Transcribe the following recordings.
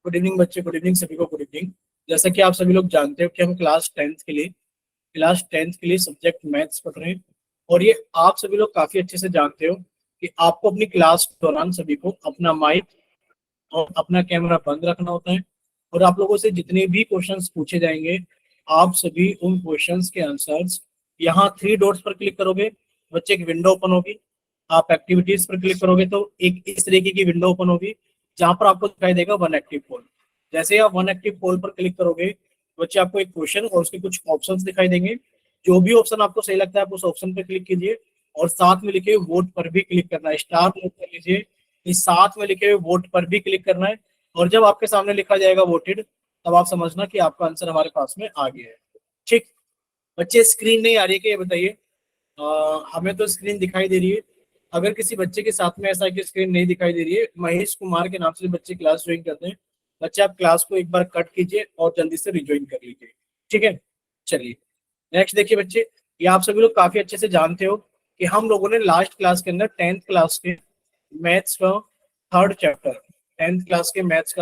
Good evening बच्चे, good evening सभी को, गुड इवनिंग। जैसा कि आप सभी लोग जानते हो कि हम क्लास टेंथ के लिए सब्जेक्ट मैथ्स पढ़ रहे हैं। और ये आप सभी लोग काफी अच्छे से जानते हो कि आपको अपनी क्लास के दौरान सभी को अपना माइक और अपना कैमरा बंद रखना होता है। और आप लोगों से जितने भी क्वेश्चंस पूछे जाएंगे, आप सभी उन क्वेश्चंस के आंसर्स यहाँ थ्री डॉट्स पर क्लिक करोगे, बच्चे एक विंडो ओपन होगी। आप एक्टिविटीज पर क्लिक करोगे तो एक इस तरीके की विंडो ओपन होगी, जहां पर आपको दिखाई देगा वन एक्टिव पोल। जैसे ही आप वन एक्टिव पोल पर क्लिक करोगे, बच्चे आपको एक क्वेश्चन और उसके कुछ ऑप्शंस दिखाई देंगे। जो भी ऑप्शन आपको सही लगता है आप उस ऑप्शन पर क्लिक कीजिए, और साथ में लिखे वोट पर भी क्लिक करना है, स्टार नोट कर लीजिए। इस साथ में लिखे हुए वोट पर भी क्लिक करना है, और जब आपके सामने लिखा जाएगा वोटेड, तब आप समझना कि आपका आंसर हमारे पास में आ गया है। ठीक बच्चे, स्क्रीन नहीं आ रही है क्या, ये बताइए। हमें तो स्क्रीन दिखाई दे रही है। अगर किसी बच्चे के साथ में ऐसा है कि स्क्रीन नहीं दिखाई दे रही है, महेश कुमार के नाम से बच्चे क्लास ज्वाइन करते हैं। बच्चे आप क्लास को एक बार कट कीजिए और जल्दी से रिज्वाइन कर लीजिए। ठीक है, चलिए नेक्स्ट देखिए बच्चे। ये आप सभी लोग काफी अच्छे से जानते हो कि हम लोगों ने लास्ट क्लास के अंदर टेंथ क्लास के मैथ्स का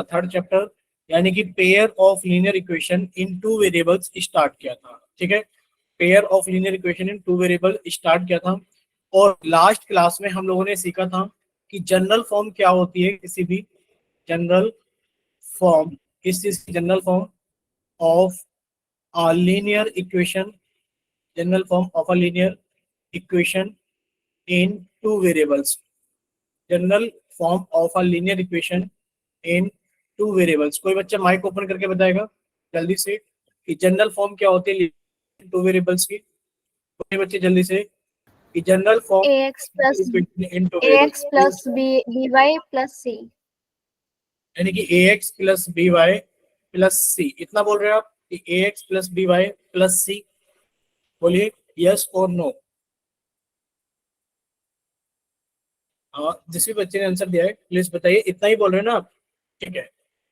थर्ड चैप्टर, यानी कि pair of linear equation in two variables start किया था। ठीक है, pair of linear equation in two variable start किया था। और लास्ट क्लास में हम लोगों ने सीखा था कि जनरल फॉर्म क्या होती है किसी भी जनरल फॉर्म, किस चीज की general form of a linear equation, general form of a linear equation in two variables, general form of a linear equation in two variables. कोई बच्चा माइक ओपन करके बताएगा जल्दी से कि जनरल फॉर्म क्या होती है टू वेरिएबल्स की। कोई बच्चे जल्दी से कि general form ax plus in two ax variables, plus by plus c। यानी कि ax plus B Y plus C, इतना बोल रहे हो आप कि ax plus B Y plus C. बोलिए यस और नो। जिस भी बच्चे ने आंसर दिया है प्लीज बताइए, इतना ही बोल रहे हैं ना आप। ठीक है,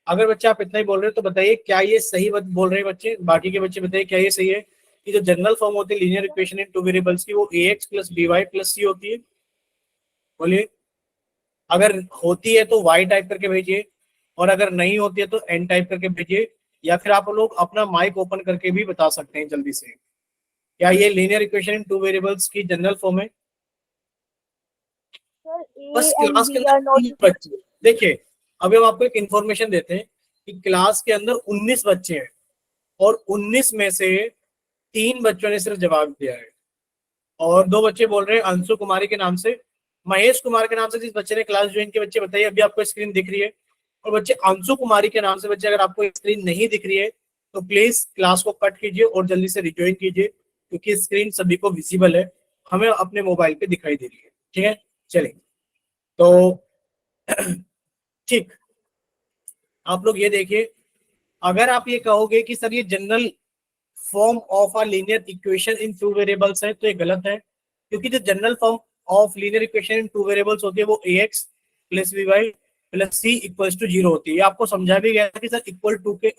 अगर बच्चे आप इतना ही बोल रहे हो तो बताइए क्या ये सही बोल रहे हैं बच्चे। बाकी के बच्चे बताइए क्या ये सही है कि जो जनरल फॉर्म होती है linear equation in two variables की, वो ax plus B Y plus C होती है। बोलिए, अगर होती है तो y टाइप करके भेजिए, और अगर नहीं होती है तो n टाइप करके भेजिए, या फिर आप लोग अपना माइक ओपन करके भी बता सकते हैं जल्दी से। क्या ये linear equation in two variables की जनरल फॉर्म है? सर बस a and क्लास के b अंदर are not 19 बच्चे, देखिए अभी हम आपको एक इंफॉर्मेशन देते हैं कि क्लास के अंदर 19 बच्चे हैं, और 19 में से 3 बच्चों ने सिर्फ जवाब दिया है, और 2 बच्चे बोल रहे हैं अंशु कुमारी के नाम से, महेश कुमार के नाम से जिस बच्चे ने क्लास ज्वाइन की। बच्चे बताइए, अभी आपको स्क्रीन दिख रही है? और बच्चे अंशु कुमारी के नाम से बच्चे, अगर आपको स्क्रीन नहीं दिख रही है तो प्लीज क्लास को कट कीजिए और जल्दी से रिज्वाइन कीजिए, क्योंकि स्क्रीन सभी को विजिबल है, हमें अपने मोबाइल पे दिखाई दे रही है। ठीक है, चलिए तो ठीक, आप लोग ये देखिए, अगर आप ये कहोगे कि सर ये general form of a linear equation in two variables है, तो ये गलत है, क्योंकि जो general form of linear equation in two variables होती है वो ax plus B Y plus c equals to zero होती है। ये आपको समझा भी गया कि सर इक्वल टू के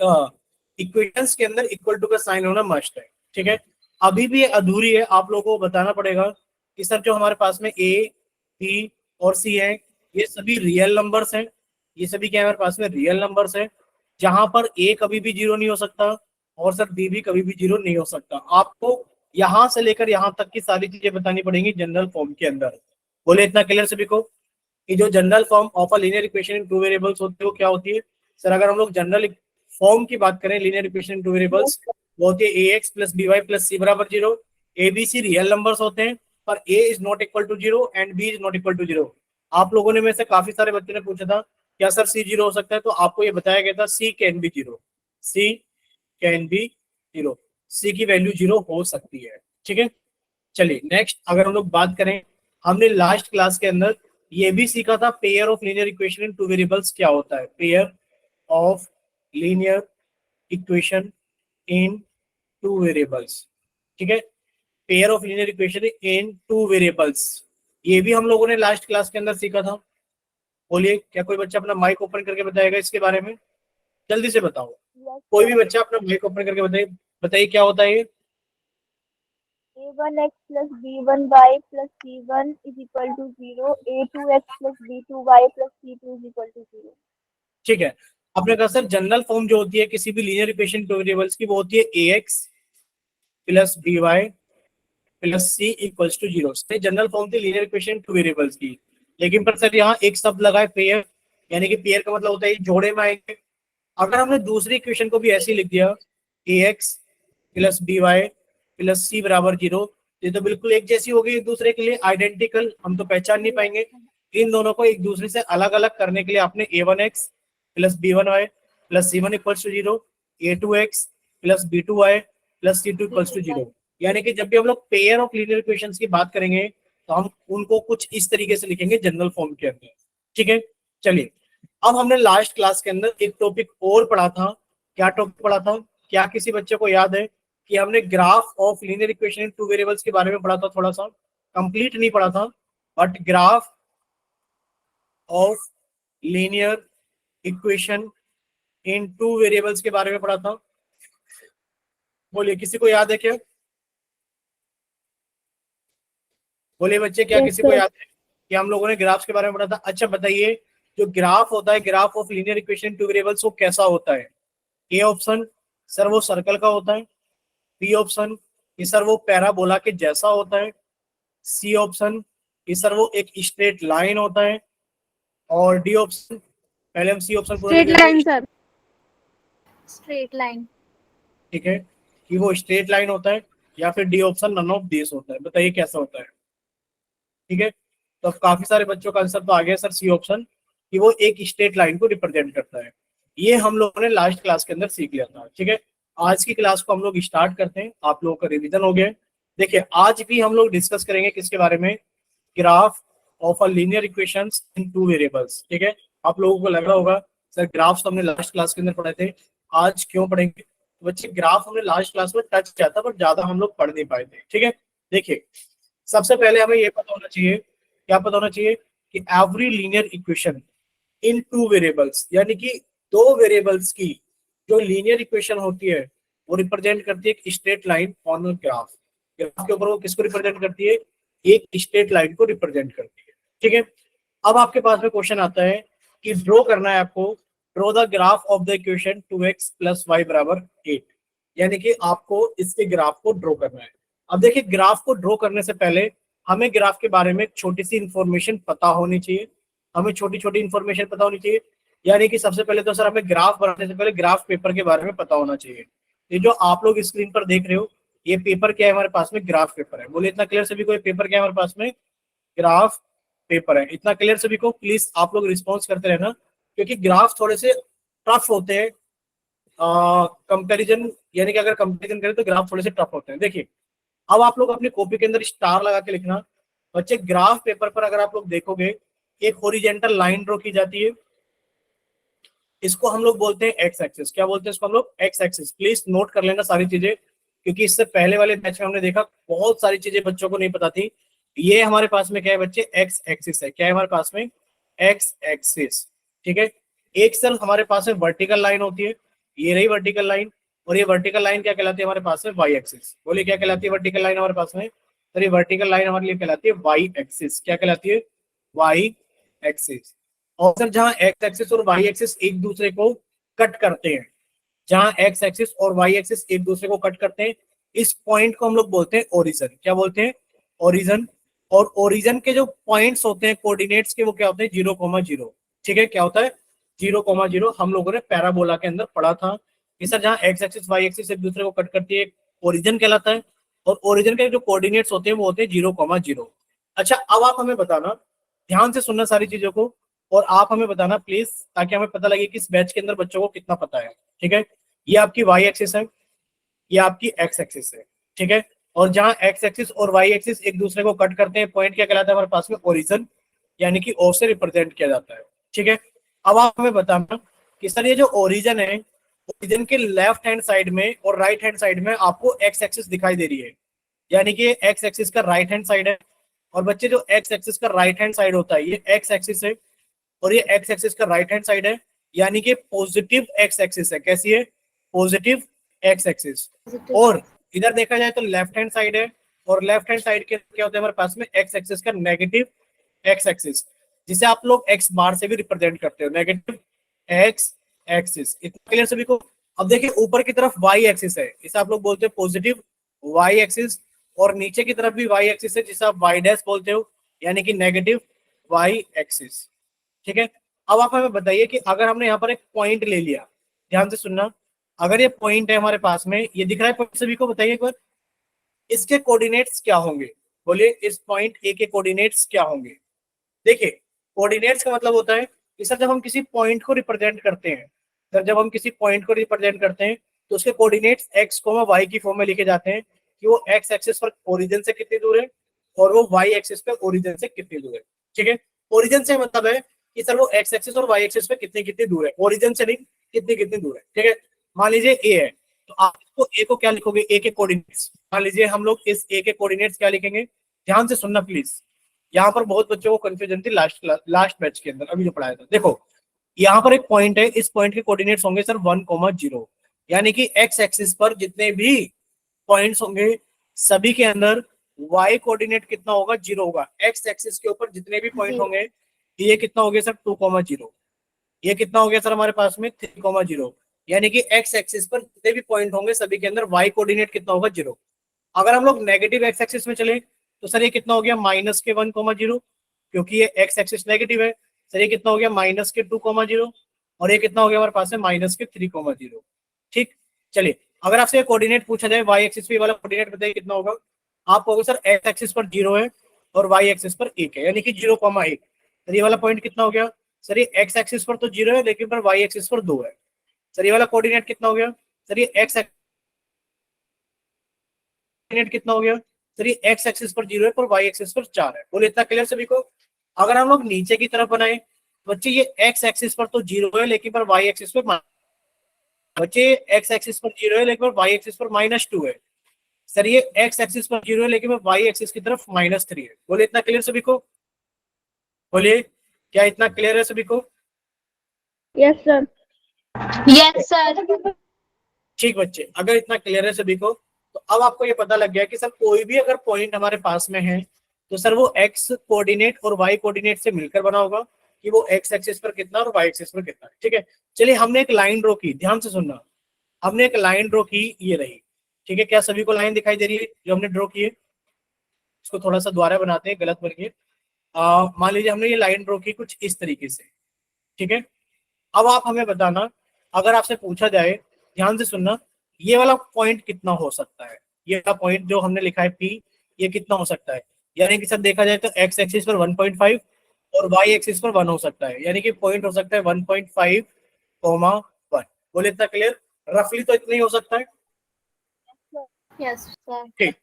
इक्वेशंस के अंदर इक्वल टू का साइन होना मस्ट है। ठीक है, अभी भी ये अधूरी है, आप लोगों को बताना पड़ेगा कि सर जो हमारे पास में a b और c है, ये सभी रियल नंबर्स हैं। ये सभी क्या हमारे पास में रियल नंबर्स है, जहां पर a कभी भी जीरो नहीं हो सकता, और सर बी भी कभी भी जीरो नहीं हो सकता। आपको यहां से लेकर यहां तक की सारी चीजें बतानी पड़ेंगी जनरल फॉर्म के अंदर। बोले इतना क्लियर सभी को कि जो general form of a linear equation in two variables होती है वो क्या होती है? सर अगर हम लोग जनरल फॉर्म की बात करें linear equation in two variables, वो होती है ax plus B Y plus C बराबर zero. A B C real numbers होते हैं, पर a is not equal to zero and b is not equal to zero. आप लोगों ने में से काफी सारे बच्चों ने पूछा था क्या सर c जीरो हो सकता है, तो आपको ये बताया गया था c can be zero, c can be zero, C की वैल्यू जीरो हो सकती है। ठीक है, चलिए नेक्स्ट अगर हम लोग बात करें, हमने लास्ट क्लास के अंदर ये भी सीखा था pair of linear equation in two variables क्या होता है। Pair of linear equation in two variables, ठीक है, pair of linear equation in two variables, ये भी हम लोगों ने लास्ट क्लास के अंदर सीखा था। बोलिए, क्या कोई बच्चा अपना माइक ओपन करके बताएगा इसके बारे में? जल्दी से बताओ, yes कोई sir। भी बच्चा अपना माइक ओपन करके बताइए, बताइए क्या होता है ये? a1x plus b1y plus c1 is equal to 0, a2x plus b2y plus c2 is equal to 0। ठीक है, आपने कहा सर जनरल फॉर्म जो होती है किसी भी लीनियर इक्वेशन टू वेरिएबल्स की वो होती है ax plus by plus c equals to zero. General form थी लीनियर इक्वेशन टू वेरिएबल्स की, लेकिन पर सर यहाँ एक शब्द लगा है पेयर, यानी कि पेयर का मतलब होता है जोड़े में आएंगे। अगर हमने दूसरी इक्वेशन को भी ऐसे ही लिख दिया ax plus by plus C बराबर जीरो, ये तो बिल्कुल एक जैसी होगी एक दूसरे के लिए, आइडेंटिकल, हम तो पहचान नहीं पाएंगे। इन दोनों को एक दूसरे से अलग अलग करने के लिए आपने a1x plus b1y plus c1 equals to zero, a2x plus b2y plus c2 equals to zero. यानी कि जब भी हम लोग पेयर ऑफ लीनियर इक्वेशंस की बात करेंगे तो हम उनको कुछ इस तरीके से लिखेंगे जनरल फॉर्म के अंदर। ठीक है, चलिए अब हमने लास्ट क्लास के अंदर एक टॉपिक और पढ़ा था। क्या टॉपिक पढ़ा था? क्या किसी बच्चे को याद है कि हमने graph of linear equation in two variables के बारे में पढ़ा था? थोड़ा सा कंप्लीट नहीं पढ़ा था, but graph of linear equation in two variables के बारे में पढ़ा था। बोलिए, किसी को याद है क्या? बोलिए बच्चे, क्या Yes, किसी को sir. याद है कि हम लोगों ने ग्राफ्स के बारे में पढ़ा था? अच्छा बताइए, जो ग्राफ होता है, graph of linear equation two variables, वो कैसा होता है? ए ऑप्शन सर वो सर्कल का होता है, बी ऑप्शन कि सर वो पैराबोला के जैसा होता है, सी ऑप्शन कि सर वो एक स्ट्रेट लाइन होता है, और डी ऑप्शन, पहले हम सी ऑप्शन पूरा Straight लिख लेते line, हैं। sir. Straight line. ठीक है, कि वो स्ट्रेट लाइन होता है, या फिर D option none of this होता है। बताइए कैसा होता है? ठीक है, तो अब काफी सारे बच्चों का आंसर तो आ गया सर सी ऑप्शन, कि वो एक स्ट्रेट लाइन को रिप्रेजेंट करता है। ये हम लोगों ने लास्ट क्लास के अंदर सीख लिया था। ठीक है, आज की क्लास को हम लोग स्टार्ट करते हैं। आप लोगों का रिवीजन हो गया। देखिए आज भी हम लोग डिस्कस करेंगे किसके बारे में? Graph of a linear equations in two variables. ठीक है, आप लोगों को लग रहा होगा सर ग्राफ्स तो हमने लास्ट क्लास के अंदर पढ़े थे, आज क्यों पढ़ेंगे? तो बच्चे ग्राफ हमने लास्ट क्लास में टच किया था, पर ज्यादा हम लोग पढ़ नहीं पाए थे। ठीक है, देखिए सबसे पहले हमें ये पता होना चाहिए, क्या पता होना चाहिए? कि every linear equation in two variables, यानी कि दो वेरिएबल्स की जो लीनियर इक्वेशन होती है वो रिप्रेजेंट करती है एक straight line on graph. Graph के ऊपर वो किसको रिप्रेजेंट करती है? एक स्ट्रेट लाइन को रिप्रेजेंट करती है। ठीक है, अब आपके पास में क्वेश्चन आता है कि ड्रॉ करना है आपको, draw the graph of the equation 2x plus y बराबर 8, यानी कि आपको इसके ग्राफ को ड्रॉ करना है। अब देखिए ग्राफ को ड्रॉ करने से पहले हमें ग्राफ के बारे में छोटी सी इंफॉर्मेशन पता होनी चाहिए, हमें छोटी छोटी इंफॉर्मेशन पता होनी चाहिए। यानी कि सबसे पहले तो सर हमें ग्राफ बनाने से पहले ग्राफ पेपर के बारे में पता होना चाहिए। ये जो आप लोग स्क्रीन पर देख रहे हो, ये पेपर क्या है हमारे पास में? ग्राफ पेपर है। बोलिए इतना क्लियर सभी को, पेपर क्या है हमारे पास में? ग्राफ पेपर है। इतना क्लियर सभी को? प्लीज आप लोग रिस्पॉन्स करते रहना, क्योंकि ग्राफ थोड़े से टफ होते हैं कंपैरिजन, यानी कि अगर कंपैरिजन करें तो ग्राफ थोड़े से टफ होते हैं। देखिए अब आप लोग अपनी कॉपी के अंदर स्टार लगा के लिखना। बच्चे ग्राफ पेपर पर अगर आप लोग देखोगे, एक हॉरिजॉन्टल लाइन ड्रॉ की जाती है, इसको हम लोग बोलते हैं एक्स एक्सिस। क्या बोलते हैं इसको हम लोग? X axis. प्लीज नोट कर लेना सारी चीजें, क्योंकि इससे पहले वाले बैच में हमने देखा बहुत सारी चीजें बच्चों को नहीं पता थी। ये हमारे पास में क्या है बच्चे? एक्स एक्सिस है। क्या है हमारे पास में? X axis. ठीक है, एक सर हमारे पास में वर्टिकल लाइन होती है, ये रही वर्टिकल लाइन, और ये वर्टिकल लाइन क्या कहलाती है हमारे पास में? Y axis. बोलिए क्या कहलाती है वर्टिकल लाइन हमारे पास में? सर ये वर्टिकल लाइन हमारे लिए कहलाती है वाई एक्सिस। क्या कहलाती है? Y axis. और सर जहां एक्स एक्सिस और वाई एक्सिस एक दूसरे को कट करते हैं, जहां एक्स एक्सिस और वाई एक्सिस एक दूसरे को कट करते हैं, इस पॉइंट को हम लोग बोलते हैं ओरिजन। क्या बोलते हैं? ओरिजन। और ओरिजन के जो पॉइंट्स होते हैं कोऑर्डिनेट्स के, वो क्या होते हैं? 0,0। ठीक है, क्या होता है? 0,0। हम लोगों ने पैराबोला के अंदर पढ़ा था कि सर जहां एक्स एक्सिस वाई एक्सिस एक दूसरे को कट करती है, ओरिजन कहलाता है, और ओरिजन के जो कोऑर्डिनेट्स होते हैं वो होते हैं 0,0। अच्छा अब आप हमें बताना, ध्यान से सुनना सारी चीजों को, और आप हमें बताना प्लीज, ताकि हमें पता लगे कि इस बैच के अंदर बच्चों को कितना पता है। ठीक है, ये आपकी वाई एक्सिस है, ये आपकी एक्स एक्सिस है। ठीक है, और जहां एक्स एक्सिस और वाई एक्सिस एक दूसरे को कट करते हैं, पॉइंट क्या कहलाता है हमारे पास में? ओरिजन, यानी कि ओ से रिप्रेजेंट किया जाता है। ठीक है, अब आप हमें बताना कि सर ये जो ओरिजन है, ओरिजन के लेफ्ट हैंड साइड में और राइट हैंड साइड में आपको एक्स एक्सिस दिखाई दे रही है, यानी कि एक्स एक्सिस का राइट हैंड साइड है। और बच्चे जो एक्स एक्सिस का राइट हैंड साइड होता है, ये एक्स एक्सिस है, और ये एक्स एक्सिस का राइट हैंड साइड है, यानी कि पॉजिटिव एक्स एक्सिस है। कैसी है? Positive x axis. और इधर देखा जाए तो लेफ्ट हैंड साइड है, और लेफ्ट हैंड साइड के क्या होता है हमारे पास में? एक्स एक्सिस का नेगेटिव एक्स एक्सिस, जिसे आप लोग एक्स बार से भी रिप्रेजेंट करते हो, नेगेटिव एक्स एक्सिस। इतना क्लियर सभी को? अब देखिए ऊपर की तरफ वाई एक्सिस है, इसे आप लोग बोलते हैं पॉजिटिव वाई एक्सिस, और नीचे की तरफ भी वाई एक्सिस है जिसे आप वाई डैश बोलते हो, यानी कि नेगेटिव वाई एक्सिस। ठीक है, अब आप हमें बताइए कि अगर हमने यहाँ पर एक पॉइंट ले लिया, ध्यान से सुनना, अगर ये पॉइंट है हमारे पास में, ये दिख रहा है पॉइंट सभी को, बताइए एक बार इसके कोऑर्डिनेट्स क्या होंगे? बोलिए इस पॉइंट ए के कोऑर्डिनेट्स क्या होंगे? देखिए कोऑर्डिनेट्स का मतलब होता है कि सर जब हम किसी पॉइंट को रिप्रेजेंट करते हैं, सर जब हम किसी पॉइंट को रिप्रेजेंट करते हैं तो उसके कोऑर्डिनेट्स एक्स कोमा वाई की फॉर्म में लिखे जाते हैं कि वो एक्स एक्सिस पर ओरिजिन से कितनी दूर है और वो वाई एक्सिस पे ओरिजिन से कितनी दूर है। ठीक है, ओरिजिन से मतलब है कि सर वो एक्स एक्सिस और वाई एक्सिस पे कितनी कितनी दूर है, ओरिजिन से नहीं कितनी कितनी दूर है। ठीक है, मान लीजिए ए है तो आप इसको ए को क्या लिखोगे, ए के कोऑर्डिनेट्स, मान लीजिए हम लोग इस ए के कोऑर्डिनेट्स क्या लिखेंगे, ध्यान से सुनना प्लीज, यहाँ पर बहुत बच्चों को कंफ्यूजन थी लास्ट बैच के अंदर, अभी जो पढ़ाया था। देखो यहाँ पर एक पॉइंट है, इस पॉइंट के कोऑर्डिनेट्स होंगे सर 1,0, यानी कि एक्स एक्सिस पर जितने भी पॉइंट्स होंगे सभी के अंदर वाई कोऑर्डिनेट कितना होगा, 0 होगा। एक्स एक्सिस के ऊपर जितने भी पॉइंट होंगे ये कितना हो गया सर 2,0, ये कितना हो गया सर हमारे पास में 3,0, यानी कि एक्स एक्सिस पर जितने भी पॉइंट होंगे सभी के अंदर वाई कोऑर्डिनेट कितना होगा 0। अगर हम लोग नेगेटिव एक्स एक्सिस में चले तो सर ये कितना हो गया माइनस के 1,0, क्योंकि ये एक्स एक्सिस नेगेटिव है। सर ये कितना हो गया माइनस के 2,0, और ये कितना हो गया हमारे पास में माइनस के 3,0। ठीक, चलिए अगर आपसे कोऑर्डिनेट पूछा जाए वाई एक्सिस पे वाला कोऑर्डिनेट बताइए कितना होगा, आप कहोगे सर एक्स एक्सिस पर 0 है और वाई एक्सिस पर 1 है, यानी कि 0,1। सर ये वाला पॉइंट कितना हो गया, सर ये एक्स एक्सिस पर तो 0 है लेकिन पर वाई एक्सिस पर 2 है। सर ये वाला कोऑर्डिनेट कितना हो गया, सर ये एक्स कोऑर्डिनेट कितना हो गया, सर ये एक्स एक्सिस पर 0 है पर वाई एक्सिस पर 4 है। बोले इतना क्लियर सभी को? अगर हम लोग नीचे की तरफ बनाए बच्चे ये एक्स एक्सिस पर तो 0 है लेकिन पर वाई एक्सिस पर, बच्चे एक्स एक्सिस पर 0 है लेकिन पर वाई एक्सिस पर -2 है। सर ये एक्स एक्सिस पर 0 है लेकिन वाई एक्सिस की तरफ -3 है। बोले इतना क्लियर सभी को? बोलिए क्या इतना क्लियर है सभी को? Yes sir. Yes sir. ठीक बच्चे, अगर इतना क्लियर है सभी को तो अब आपको ये पता लग गया कि सर कोई भी अगर पॉइंट हमारे पास में है तो सर वो एक्स कोऑर्डिनेट और वाई कोऑर्डिनेट से मिलकर बना होगा कि वो एक्स एक्सिस पर कितना और वाई एक्सिस पर कितना है। ठीक है, चलिए हमने एक लाइन ड्रॉ की, ध्यान से सुनना, हमने एक लाइन ड्रॉ की, ये रही। ठीक है, क्या सभी को लाइन दिखाई दे रही है जो हमने ड्रॉ की है? इसको थोड़ा सा दोबारा बनाते हैं, गलत बन गया। मान लीजिए हमने ये लाइन ड्रॉ की कुछ इस तरीके से। ठीक है, अब आप हमें बताना, अगर आपसे पूछा जाए, ध्यान से सुनना, ये वाला पॉइंट कितना हो सकता है, ये वाला पॉइंट जो हमने लिखा है P, ये कितना हो सकता है? यानी कि सर देखा जाए तो एक्स एक्सिस पर 1.5 और वाई एक्सिस पर 1 हो सकता है, यानी कि पॉइंट हो सकता है 1.5, 1। बोले इतना क्लियर? रफली तो इतना ही हो सकता है। Yes sir. ठीक,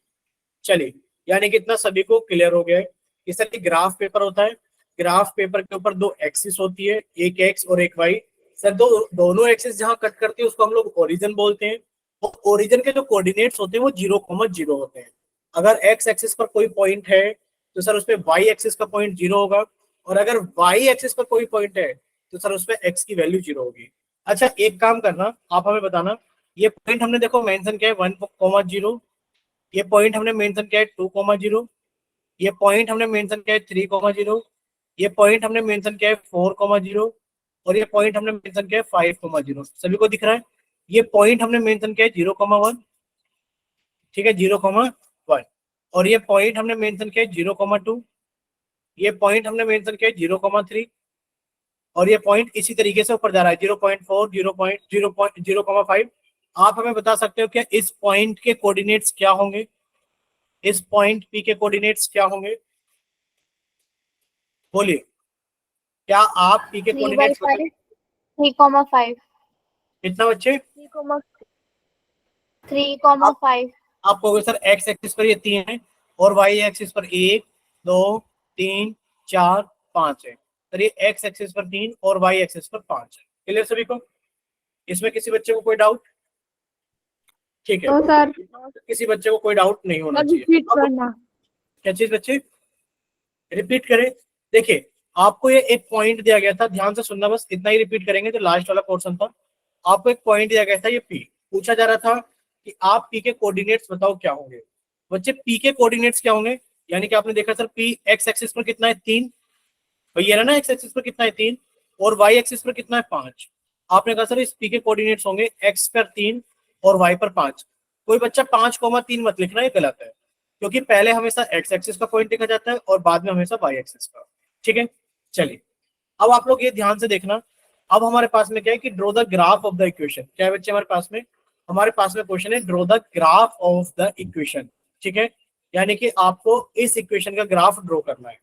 चलिए यानी कि इतना सभी को क्लियर हो गया है कि सर ये ग्राफ पेपर होता है, ग्राफ पेपर के ऊपर 2 एक्सिस होती है, एक एक्स और एक वाई। सर दोनों एक्सिस जहां कट करती है उसको हम लोग ओरिजिन बोलते हैं, और ओरिजिन के जो कोऑर्डिनेट्स होते हैं वो 0,0 होते हैं। अगर एक्स एक्सिस पर कोई पॉइंट है तो सर उस पर वाई एक्सिस का पॉइंट 0 होगा, और अगर वाई एक्सिस पर कोई पॉइंट है तो सर उस पर एक्स की वैल्यू 0 होगी। अच्छा एक काम करना, आप हमें बताना, ये पॉइंट हमने देखो मेंशन किया है 1,0, ये पॉइंट हमने मेंशन किया है 2,0, ये पॉइंट हमने मेंशन किया है 3,0, ये पॉइंट हमने मेंशन किया है 4,0, और ये पॉइंट हमने मेंशन किया है 5,0। सभी को दिख रहा है? ये पॉइंट हमने मेंशन किया है 0,1, ठीक है 0,1, और ये पॉइंट हमने मेंशन किया है 0,2, ये पॉइंट हमने मेंशन किया है 0,3, और ये पॉइंट इसी तरीके से ऊपर जा रहा है 0.4, 0.5। आप हमें बता सकते हो क्या इस पॉइंट के कोऑर्डिनेट्स क्या होंगे, इस पॉइंट P के कोऑर्डिनेट्स क्या होंगे? बोलिए, क्या आप P के 3/5, कोऑर्डिनेट्स 3,5, कितना बच्चे? 3,5। आप कहोगे सर एक्स एक्सिस पर ये 3 है और वाई एक्सिस पर 1, 2, 3, 4, 5 है। सर ये एक्स एक्सिस पर 3 और वाई एक्सिस पर 5 है। क्लियर सभी को? इसमें किसी बच्चे को कोई डाउट? ठीक है, तो सर किसी बच्चे को कोई डाउट नहीं होना चाहिए। रिपीट अब करना। क्या चीज बच्चे? रिपीट करें? देखिए आपको ये एक पॉइंट दिया गया था, ध्यान से सुनना, बस इतना ही रिपीट करेंगे जो लास्ट वाला पोर्शन था। आपको एक पॉइंट दिया गया था, ये P पूछा जा रहा था कि आप P के कोऑर्डिनेट्स बताओ क्या होंगे। बच्चे P के कोऑर्डिनेट्स क्या होंगे? यानी कि आपने देखा सर P एक्स एक्सिस पर कितना है 3, तो ये ना एक्स एक्सिस पर कितना है 3, और वाई एक्सिस पर कितना है 5। आपने कहा सर इस पी के कोऑर्डिनेट्स होंगे x पर 3 और y पर 5। कोई बच्चा 5,3 मत लिखना, ये गलत है, क्योंकि पहले हमेशा x एक्सिस का पॉइंट लिखा जाता है और बाद में हमेशा y एक्सिस का। ठीक है, चलिए अब आप लोग ये ध्यान से देखना। अब हमारे पास में क्या है कि draw the graph of the equation. क्या है बच्चे हमारे पास में क्वेश्चन है draw the graph of the equation. ठीक है, यानी कि आपको इस इक्वेशन का ग्राफ ड्रॉ करना है।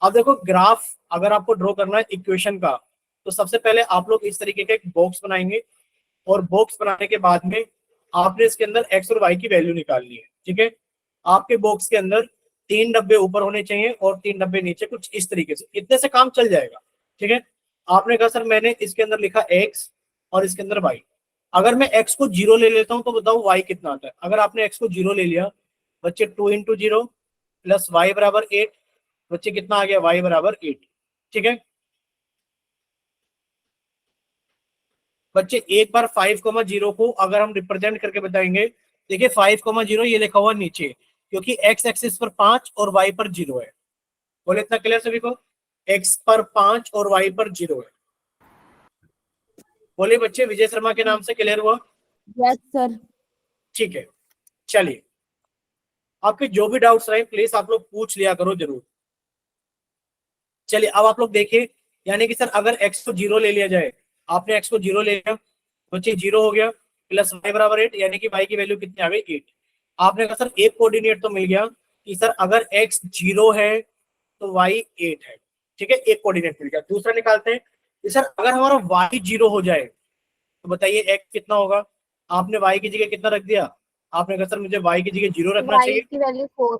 अब देखो ग्राफ अगर आपको ड्रॉ करना है इक्वेशन का, तो सबसे पहले आप लोग इस तरीके का एक बॉक्स बनाएंगे और बॉक्स बनाने के बाद में आपने इसके अंदर एक्स और वाई की वैल्यू निकालनी है। ठीक है, आपके बॉक्स के अंदर 3 डब्बे ऊपर होने चाहिए और 3 डब्बे नीचे, कुछ इस तरीके से, इतने से काम चल जाएगा। ठीक है, आपने कहा सर मैंने इसके अंदर लिखा एक्स और इसके अंदर वाई, अगर मैं एक्स को 0 ले लेता हूं तो बताओ वाई कितना आता है। अगर आपने एक्स को 0 ले लिया बच्चे, 2 इंटू 0 प्लस वाई बराबर 8, बच्चे कितना आ गया, वाई बराबर 8। ठीक है बच्चे, एक बार 5,0 को अगर हम रिप्रेजेंट करके बताएंगे, देखिए 5,0 ये लिखा हुआ नीचे, क्योंकि एक्स एक्सिस पर 5 और वाई पर 0 है। बोले इतना क्लियर सभी को, एक्स पर 5 और वाई पर 0 है। बोले बच्चे विजय शर्मा के नाम से क्लियर हुआ? Yes sir. ठीक है, चलिए आपके जो भी डाउट्स रहे प्लीज आप लोग पूछ लिया करो जरूर। चलिए अब आप लोग देखिए, यानी कि सर अगर एक्स को 0 ले लिया जाए, आपने एक्स को 0 ले लिया बच्चे, 0 हो गया, प्लस वाई बराबर 8, यानी कि वाई की वैल्यू कितनी आ गई, 8। आपने कहा सर एक कोऑर्डिनेट तो मिल गया कि सर अगर एक्स 0 है तो वाई 8 है। ठीक है, एक कोऑर्डिनेट मिल गया। दूसरा निकालते हैं कि सर अगर हमारा वाई 0 हो जाए तो बताइए एक्स कितना होगा। आपने वाई की जगह कितना रख दिया, आपने कहा सर मुझे वाई की जगह 0 रखना y चाहिए, की वैल्यू 4,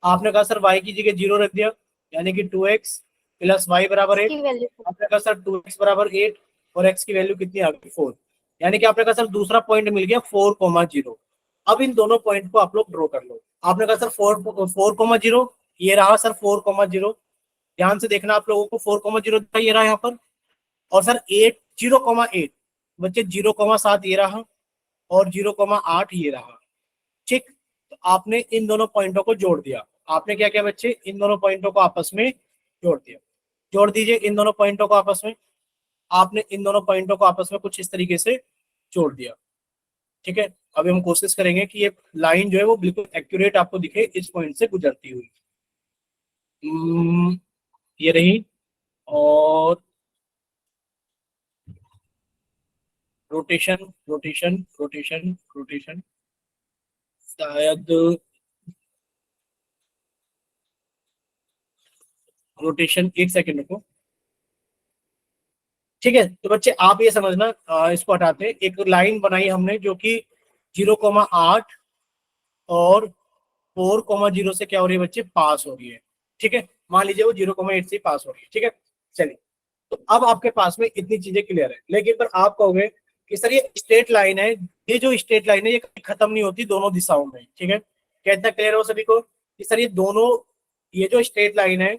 आपने कहा सर वाई की जगह 0 रख दिया, यानी कि 2x प्लस वाई बराबर 8। की वैल्यू 4। आपने कहा सर 2x बराबर 8 और x की वैल्यू कितनी आ गई, 4, यानी कि आपने कहा सर दूसरा पॉइंट मिल गया 4,0। अब इन दोनों पॉइंट को आप लोग ड्रॉ कर लो। आपने कहा सर 4,0, ये रहा सर 4,0। ध्यान से देखना आप लोगों को, 4,0 था ये रहा यहाँ पर, और सर 0,8 बच्चे 0,7 ये रहा और 0,8 ये रहा। ठीक, तो आपने इन दोनों पॉइंटों को जोड़ दिया। आपने क्या किया बच्चे, इन दोनों पॉइंटों को आपस में जोड़ दिया। जोड़ दीजिए इन दोनों पॉइंटों को आपस में, आपने इन दोनों पॉइंटों को आपस में कुछ इस तरीके से जोड़ दिया। ठीक है, अभी हम कोशिश करेंगे कि ये लाइन जो है वो बिल्कुल एक्यूरेट आपको दिखे इस पॉइंट से गुजरती हुई। ये रही, और रोटेशन रोटेशन रोटेशन रोटेशन, शायद रोटेशन, एक सेकेंड रुको। ठीक है, तो बच्चे आप ये समझना, इसको हटाते हैं। एक लाइन बनाई हमने जो कि 0,8 और 4,0 से क्या हो रही है बच्चे, पास हो रही है। ठीक है, मान लीजिए वो 0,8 से पास हो रही है। ठीक है, चलिए तो अब आपके पास में इतनी चीजें क्लियर है, लेकिन पर आप कहोगे कि सर ये स्ट्रेट लाइन है, ये जो स्ट्रेट लाइन है ये कभी खत्म नहीं होती दोनों दिशाओं में। ठीक है, क्या इतना क्लियर हो सभी को कि सर ये दोनों, ये जो स्ट्रेट लाइन है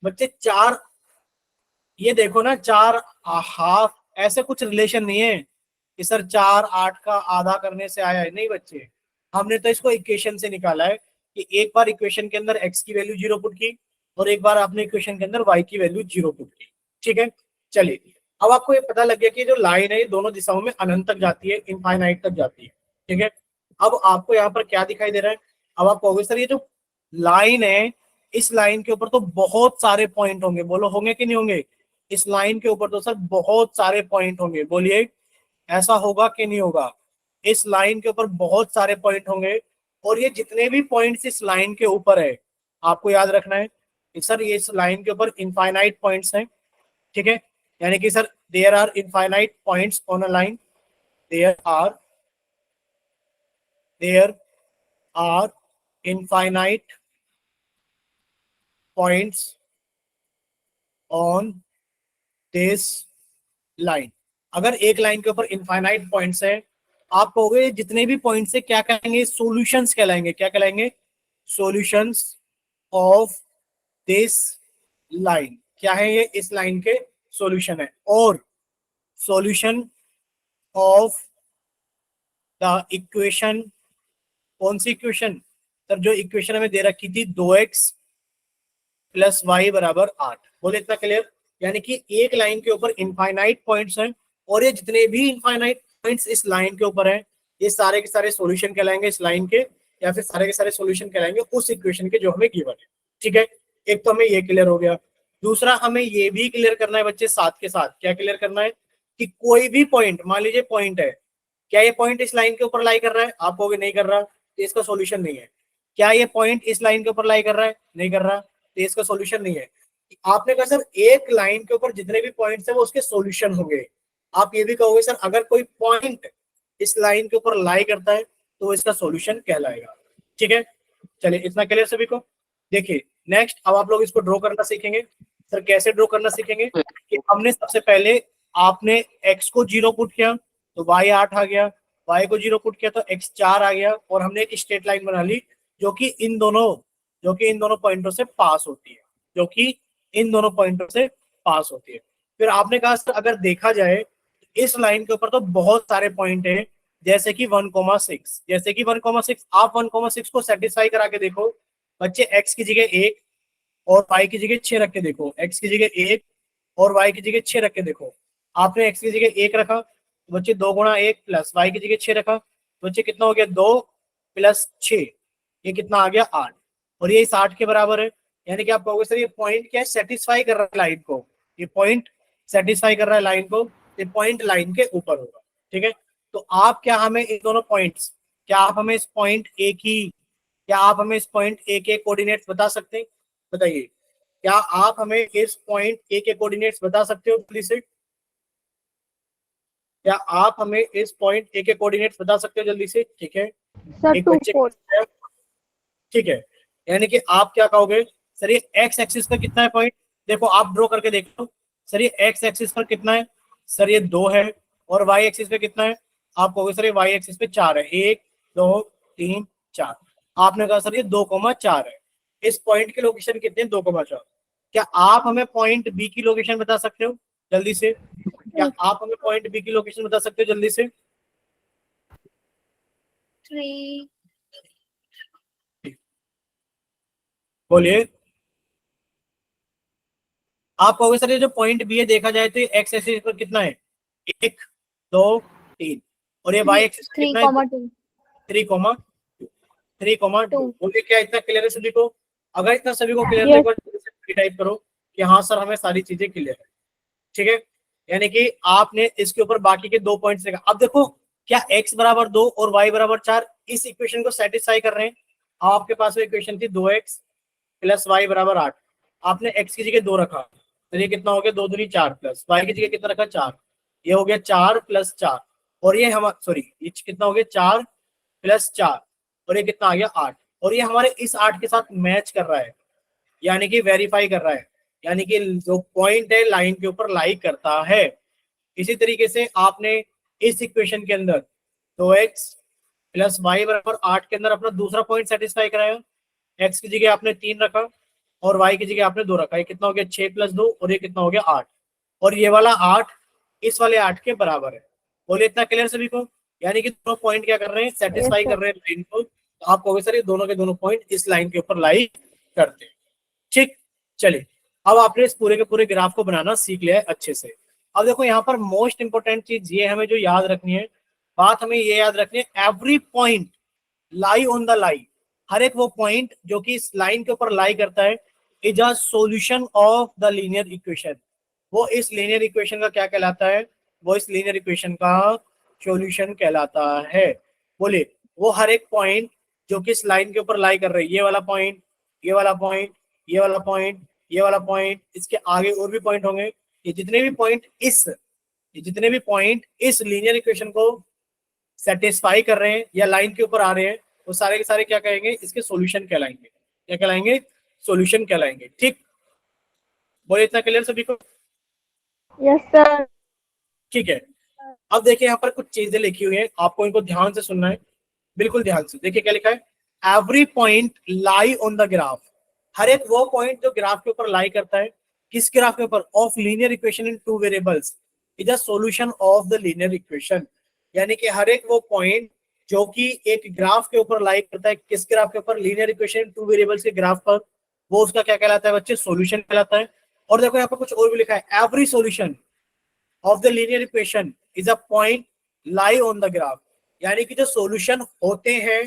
बच्चे, चार, ये देखो ना, 4 हाफ, ऐसे कुछ रिलेशन नहीं है कि सर 4 8 का आधा करने से आया है, नहीं बच्चे। हमने तो इसको इक्वेशन से निकाला है कि एक बार इक्वेशन के अंदर x की वैल्यू 0 पुट की और एक बार आपने इक्वेशन के अंदर y की वैल्यू 0 पुट की। ठीक है, चलिए अब आपको ये पता लग गया कि जो लाइन है ये दोनों दिशाओं में अनंत तक जाती है, इनफाइनाइट तक जाती है। ठीक है, अब आपको यहाँ पर क्या दिखाई दे रहा है, अब आप कहोगे सर ये जो लाइन है, इस लाइन के ऊपर तो बहुत सारे पॉइंट होंगे, बोलो होंगे कि नहीं होंगे, इस लाइन के ऊपर तो सर बहुत सारे पॉइंट होंगे, बोलिए ऐसा होगा कि नहीं होगा। इस लाइन के ऊपर बहुत सारे पॉइंट होंगे, और ये जितने भी पॉइंट्स इस लाइन के ऊपर है आपको याद रखना है कि सर ये इस लाइन के ऊपर इनफाइनाइट पॉइंट्स हैं। ठीक है, यानी कि sir there are infinite points on a line, there are infinite points on this line. अगर एक लाइन के ऊपर इनफाइनाइट पॉइंट्स है, आप कहोगे जितने भी पॉइंट्स है क्या कहेंगे, सॉल्यूशंस कहलाएंगे। क्या कहलाएंगे, सॉल्यूशंस ऑफ दिस लाइन। क्या है ये, इस लाइन के सॉल्यूशन है। और सॉल्यूशन ऑफ द इक्वेशन, कौन सी इक्वेशन सर, जो इक्वेशन हमें दे रखी थी 2x प्लस वाई बराबर 8। बोले इतना क्लियर, यानी कि एक लाइन के ऊपर इनफाइनाइट पॉइंट्स हैं और ये जितने भी इनफाइनाइट पॉइंट्स इस लाइन के ऊपर हैं ये सारे के सारे सॉल्यूशन कहलाएंगे इस लाइन के, या फिर सारे के सारे सॉल्यूशन कहलाएंगे उस इक्वेशन के जो हमें गिवन है। ठीक है, एक तो हमें ये क्लियर हो गया। दूसरा हमें ये भी क्लियर करना है बच्चे साथ के साथ, क्या क्लियर करना है कि कोई भी पॉइंट, मान लीजिए पॉइंट है, क्या ये पॉइंट इस लाइन के ऊपर लाई कर रहा है? आप कहोगे नहीं कर रहा, तो इसका सॉल्यूशन नहीं है। क्या ये पॉइंट इस लाइन के ऊपर लाई कर रहा है? नहीं कर रहा, तो इसका सॉल्यूशन नहीं है। आपने कहा सर एक लाइन के ऊपर जितने भी पॉइंट्स है वो उसके सॉल्यूशन होंगे। आप ये भी कहोगे सर अगर कोई पॉइंट इस लाइन के ऊपर लाई करता है तो इसका सॉल्यूशन कहलाएगा। ठीक है, चलिए इतना क्लियर सभी को। देखिए नेक्स्ट अब आप लोग इसको ड्रॉ करना सीखेंगे। सर कैसे ड्रॉ करना सीखेंगे कि हमने सबसे पहले आपने x को 0 पुट किया तो y 8 आ गया, y को 0 पुट किया तो x 4 आ गया, और हमने एक स्ट्रेट लाइन बना ली जो कि इन दोनों पॉइंटों से पास होती है, जो कि इन दोनों पॉइंटों से पास होती है। फिर आपने कहा सर अगर देखा जाए इस लाइन के ऊपर तो बहुत सारे पॉइंट हैं, जैसे कि 1,6, जैसे कि 1,6। आप 1,6 को सेटिस्फाई करा के देखो बच्चे, x की जगह 1 और y की जगह 6 रख के देखो, x की जगह 1 और y की जगह 6 रख के देखो। आपने x की जगह 1 रखा तो बच्चे 2 गुणा 1 प्लस y की जगह 6 रखा तो बच्चे कितना हो गया 2 प्लस 6, ये कितना आ गया 8, और ये इस 8 के बराबर है। यानी कि आप कहोगे सर ये पॉइंट क्या है, सेटिस्फाई कर रहा है लाइन को, ये पॉइंट सेटिस्फाई कर रहा है लाइन को, ये पॉइंट लाइन के ऊपर होगा। ठीक है, तो आप क्या हमें इन दोनों पॉइंट्स, क्या आप हमें इस पॉइंट ए की, क्या आप हमें इस पॉइंट ए के कोऑर्डिनेट्स बता सकते हैं? बताइए, क्या आप हमें इस पॉइंट ए के कोऑर्डिनेट्स बता सकते हो प्लीज से? क्या आप हमें इस पॉइंट ए के कोऑर्डिनेट्स बता सकते हो जल्दी से? ठीक है, सर एक 2 बच्चे 4। ठीक है, यानी कि आप क्या कहोगे सर ये एक्स एक्सिस पर कितना है पॉइंट? देखो आप ड्रॉ करके देखो सर ये एक्स एक्सिस पर कितना है? सर ये 2 है, और वाई एक्सिस पे कितना है? आप कहोगे सर ये वाई एक्सिस पे 4 है, 1 2 3 4। आपने कहा सर ये 2,4 है। इस पॉइंट की लोकेशन कितनी है? 2,4। क्या आप हमें पॉइंट बी की लोकेशन बता सकते हो जल्दी से? क्या आप हमें पॉइंट बी की लोकेशन बता सकते हो जल्दी से? 3 बोलिए। आप कहोगे सर ये जो पॉइंट बी है देखा जाए तो ये एक्स एक्सिस पर कितना है? 1 2 3, और ये वाई एक्सिस पर कितना है? 3,2 3,2। बोलिए क्या इतना क्लियर है सभी को? अगर इतना सभी को क्लियर Yes. है एक बार टाइप करो कि हाँ सर हमें सारी चीजें क्लियर है। ठीक है, यानी कि आपने इसके ऊपर बाकी के 2 पॉइंट्स देखा। अब देखो क्या x बराबर 2 और y बराबर 4 इस इक्वेशन को सेटिस्फाई कर रहे हैं? आपके पास वो इक्वेशन थी 2x प्लस वाई बराबर 8, आपने x की जगह 2 रखा तो ये कितना हो गया 2 दूनी 4, प्लस y की जगह कितना रखा 4, ये हो गया 4 प्लस 4, और ये हम सॉरी ये कितना हो गया 4 प्लस 4, और ये कितना आ गया 8, और ये हमारे इस 8 के साथ मैच कर रहा है, यानी कि वेरीफाई कर रहा है, यानी कि जो पॉइंट है लाइन के ऊपर लाई करता है। इसी तरीके से आपने इस इक्वेशन के अंदर 2x प्लस वाई बराबर 8 के अंदर अपना दूसरा पॉइंट सेटिस्फाई कराया, x की जगह आपने 3 रखा और y की जगह आपने 2 रखा, ये कितना हो गया 6 प्लस 2, और ये कितना हो गया 8, और ये वाला 8 इस वाले 8 के बराबर है। बोलिए इतना क्लियर सभी को? यानी कि दोनों पॉइंट क्या कर रहे हैं, सेटिस्फाई कर रहे हैं लाइन को। तो आप कहोगे सर ये दोनों के दोनों पॉइंट इस लाइन के ऊपर लाई करते हैं। ठीक, चलिए अब आपने इस पूरे के पूरे ग्राफ को बनाना सीख लिया है अच्छे से। अब देखो यहाँ पर मोस्ट इंपोर्टेंट चीज ये हमें जो याद रखनी है, बात हमें ये याद रखनी है, every point lie on the line, हर एक वो पॉइंट जो कि इस लाइन के ऊपर लाई करता है is a solution of the linear equation. वो इस लीनियर इक्वेशन का क्या कहलाता है? वो इस लीनियर इक्वेशन का सॉल्यूशन कहलाता है। बोलिए, वो हर एक पॉइंट जो कि इस लाइन के ऊपर लाई कर रही है, ये वाला पॉइंट, ये वाला पॉइंट, ये वाला पॉइंट, ये वाला पॉइंट, इसके आगे और भी पॉइंट होंगे, ये जितने भी पॉइंट इस लीनियर इक्वेशन को सेटिस्फाई कर रहे हैं या लाइन के ऊपर आ रहे हैं, वो सारे के सारे क्या कहेंगे? इसके सॉल्यूशन कहलाएंगे। क्या कहलाएंगे? सॉल्यूशन कहलाएंगे। ठीक, बोलिए इतना क्लियर सभी को? Yes sir. ठीक है, अब देखिए यहाँ पर कुछ चीजें लिखी हुई है, आपको इनको ध्यान से सुनना है, बिल्कुल ध्यान से। देखिए क्या लिखा है, every point lie on the graph, हर एक वो पॉइंट जो ग्राफ के ऊपर लाई करता है, किस ग्राफ के ऊपर? Of linear equation in 2 variables is a solution of the linear equation. यानी कि हर एक वो पॉइंट जो कि एक ग्राफ के ऊपर लाई करता है, किस ग्राफ के ऊपर? लीनियर इक्वेशन इन 2 वेरिएबल्स के ग्राफ पर, वो उसका क्या कहलाता है बच्चे? सॉल्यूशन कहलाता है। और देखो यहाँ पर कुछ और भी लिखा है, every solution of the linear equation is a point lie on the graph. यानी कि जो सॉल्यूशन होते हैं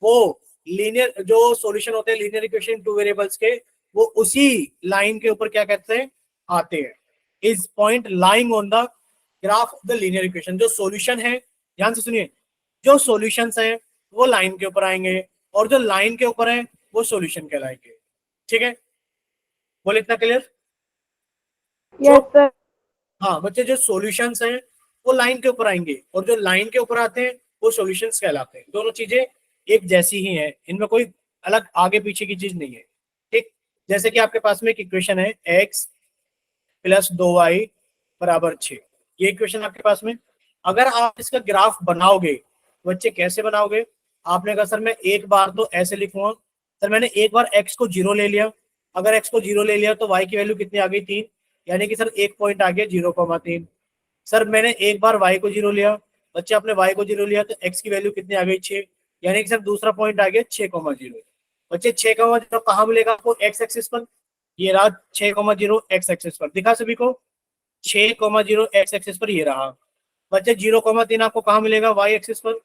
वो लीनियर, जो सॉल्यूशन होते हैं लीनियर इक्वेशन टू वेरिएबल्स के, वो उसी लाइन के ऊपर क्या कहते हैं, आते हैं। Is point lying on the graph of the linear equation. जो सॉल्यूशन है, ध्यान से सुनिए, जो सॉल्यूशंस है वो लाइन के ऊपर आएंगे और जो लाइन के ऊपर है वो सॉल्यूशन कहलाएंगे। ठीक है, बोले इतना क्लियर? Yes, sir. हाँ बच्चे, जो सॉल्यूशंस हैं वो लाइन के ऊपर आएंगे और जो लाइन के ऊपर आते हैं वो सॉल्यूशंस कहलाते हैं। दोनों चीजें एक जैसी ही हैं, इनमें कोई अलग आगे पीछे की चीज नहीं है। ठीक, जैसे कि आपके पास में एक इक्वेशन है x + 2y = 6, ये इक्वेशन आपके पास में, अगर आप इसका ग्राफ बनाओगे तो बच्चे कैसे बनाओगे? आपने कहा सर मैं एक बार तो ऐसे लिखूंगा, सर मैंने एक बार x को 0 ले लिया, अगर x को 0 ले लिया तो y की वैल्यू कितनी आ गई? 3, यानी कि सर एक पॉइंट आ गया 0,3। सर मैंने एक बार y को 0 लिया, बच्चे आपने y को 0 लिया तो x की वैल्यू कितनी आ गई? 6, यानी कि सर दूसरा पॉइंट आ गया 6,0। बच्चे 6,0 कहाँ मिलेगा आपको? x एक्सिस पर, ये रहा 6,0 x एक्सिस पर, दिखा सभी को 6,0 x एक्सिस पर ये रहा। बच्चे 0,3 आपको कहाँ मिलेगा? y एक्सिस पर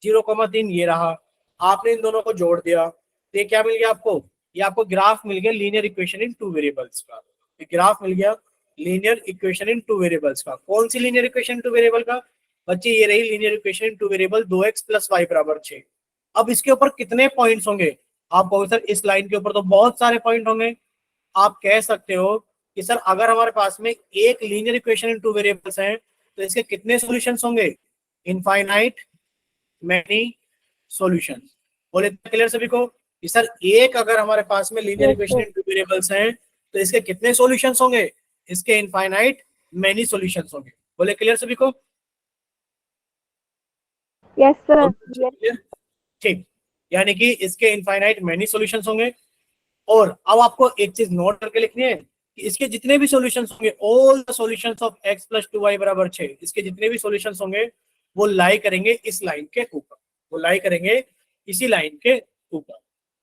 0,3 ये रहा। आपने इन दोनों को जोड़ दिया तो ये क्या मिल गया आपको? ये आपको ग्राफ मिल गया linear equation in two variables का। ये ग्राफ मिल गया linear equation in two variables का। कौन सी लीनियर इक्वेशन टू वेरिएबल का? बच्चे ये रही linear equation in two variable 2x + y = 6। अब इसके ऊपर कितने पॉइंट्स होंगे? आप कहोगे सर इस लाइन के ऊपर तो बहुत सारे पॉइंट होंगे। आप कह सकते हो कि सर अगर हमारे पास में एक linear equation in two variables है तो इसके कितने सॉल्यूशंस होंगे? Infinite many solutions. बोले क्लियर सभी को कि सर एक अगर हमारे पास में लीनियर Yes, इक्वेशन sir. इन टू वेरिएबल्स हैं तो इसके कितने सॉल्यूशंस होंगे? इसके इनफाइनाइट मैनी सॉल्यूशंस होंगे। बोले क्लियर सभी को? Yes, sir. Yes. Clear? ठीक, यानी कि इसके इनफाइनाइट मैनी सॉल्यूशंस होंगे। और अब आपको एक चीज नोट करके लिखनी है कि इसके जितने भी सॉल्यूशंस होंगे, all the solutions of x + 2y = 6, इसके जितने भी सॉल्यूशंस होंगे वो लाई करेंगे इस लाइन के ऊपर, वो लाई करेंगे इसी लाइन के ऊपर।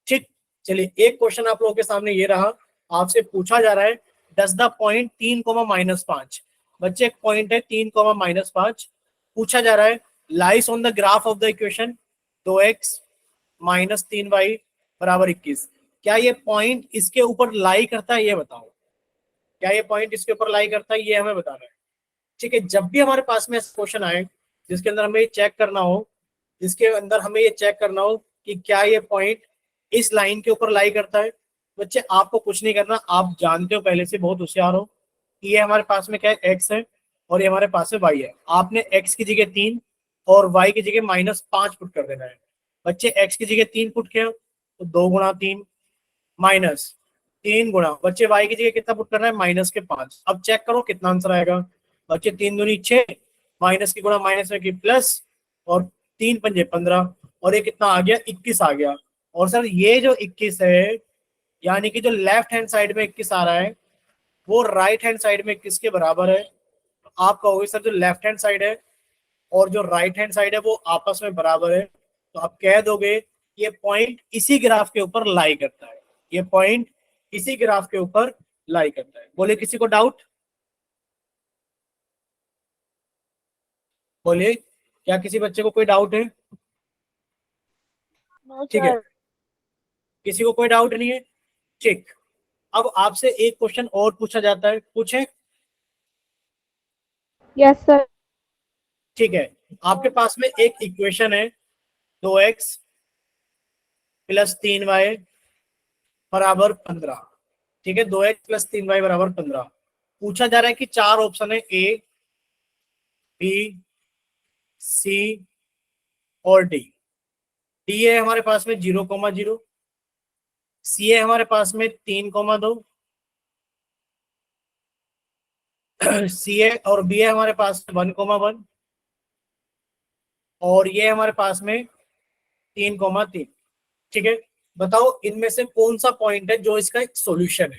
ठीक, चलिए एक क्वेश्चन आप लोगों के सामने ये रहा, आपसे पूछा जा रहा है डज द पॉइंट 3,-5, बच्चे एक पॉइंट है 3,-5, पूछा जा रहा है lies on the graph of the equation 2x - 3y = 21। क्या ये पॉइंट इसके ऊपर लाई करता है? ये बताओ, क्या ये पॉइंट इसके ऊपर लाई करता है? ये हमें बताना है। ठीक है, जब भी हमारे पास में क्वेश्चन आए जिसके अंदर हमें ये चेक करना हो, जिसके अंदर हमें ये चेक करना हो कि क्या ये पॉइंट इस लाइन के ऊपर लाई करता है, बच्चे आपको कुछ नहीं करना, आप जानते हो पहले से, बहुत होशियार हो कि ये हमारे पास में क्या है? एक्स है और ये हमारे पास में वाई है। आपने एक्स की जगह 3 और वाई की जगह -5 पुट कर देना है। बच्चे एक्स की जगह 3 पुट किया तो 2 × 3 -3 गुणा, बच्चे y की जगह कितना पुट करना है? -5। अब चेक करो कितना आंसर आएगा। बच्चे 3 दूनी 6, माइनस की गुणा माइनस में की प्लस, और 3 पंजे 15, और ये कितना आ गया? 21 आ गया। और सर ये जो 21 है, यानी कि जो लेफ्ट हैंड साइड में 21 आ रहा है वो राइट हैंड साइड में 21 के बराबर है। तो आप कहोगे सर जो लेफ्ट हैंड साइड है और जो राइट हैंड साइड है वो आपस में बराबर है, तो आप कह दोगे ये पॉइंट इसी ग्राफ के ऊपर लाई करता है, ये पॉइंट इसी ग्राफ के ऊपर लाई करता है। बोले किसी को डाउट? बोलिए, क्या किसी बच्चे को कोई डाउट है? No, ठीक है, sir. किसी को कोई डाउट नहीं है। ठीक, अब आपसे एक क्वेश्चन और पूछा जाता है, पूछे? Yes, sir. ठीक है, आपके पास में एक इक्वेशन है 2x + 3y = 15। ठीक है, 2x + 3y = 15। पूछा जा रहा है कि 4 ऑप्शन है, ए, बी, सी और डी। डी है हमारे पास में 0,0, सी है हमारे पास में 3,2, सी है और बी है हमारे पास 1,1, और ये हमारे पास में 3,3। ठीक है, बताओ इनमें से कौन सा पॉइंट है जो इसका एक सॉल्यूशन है?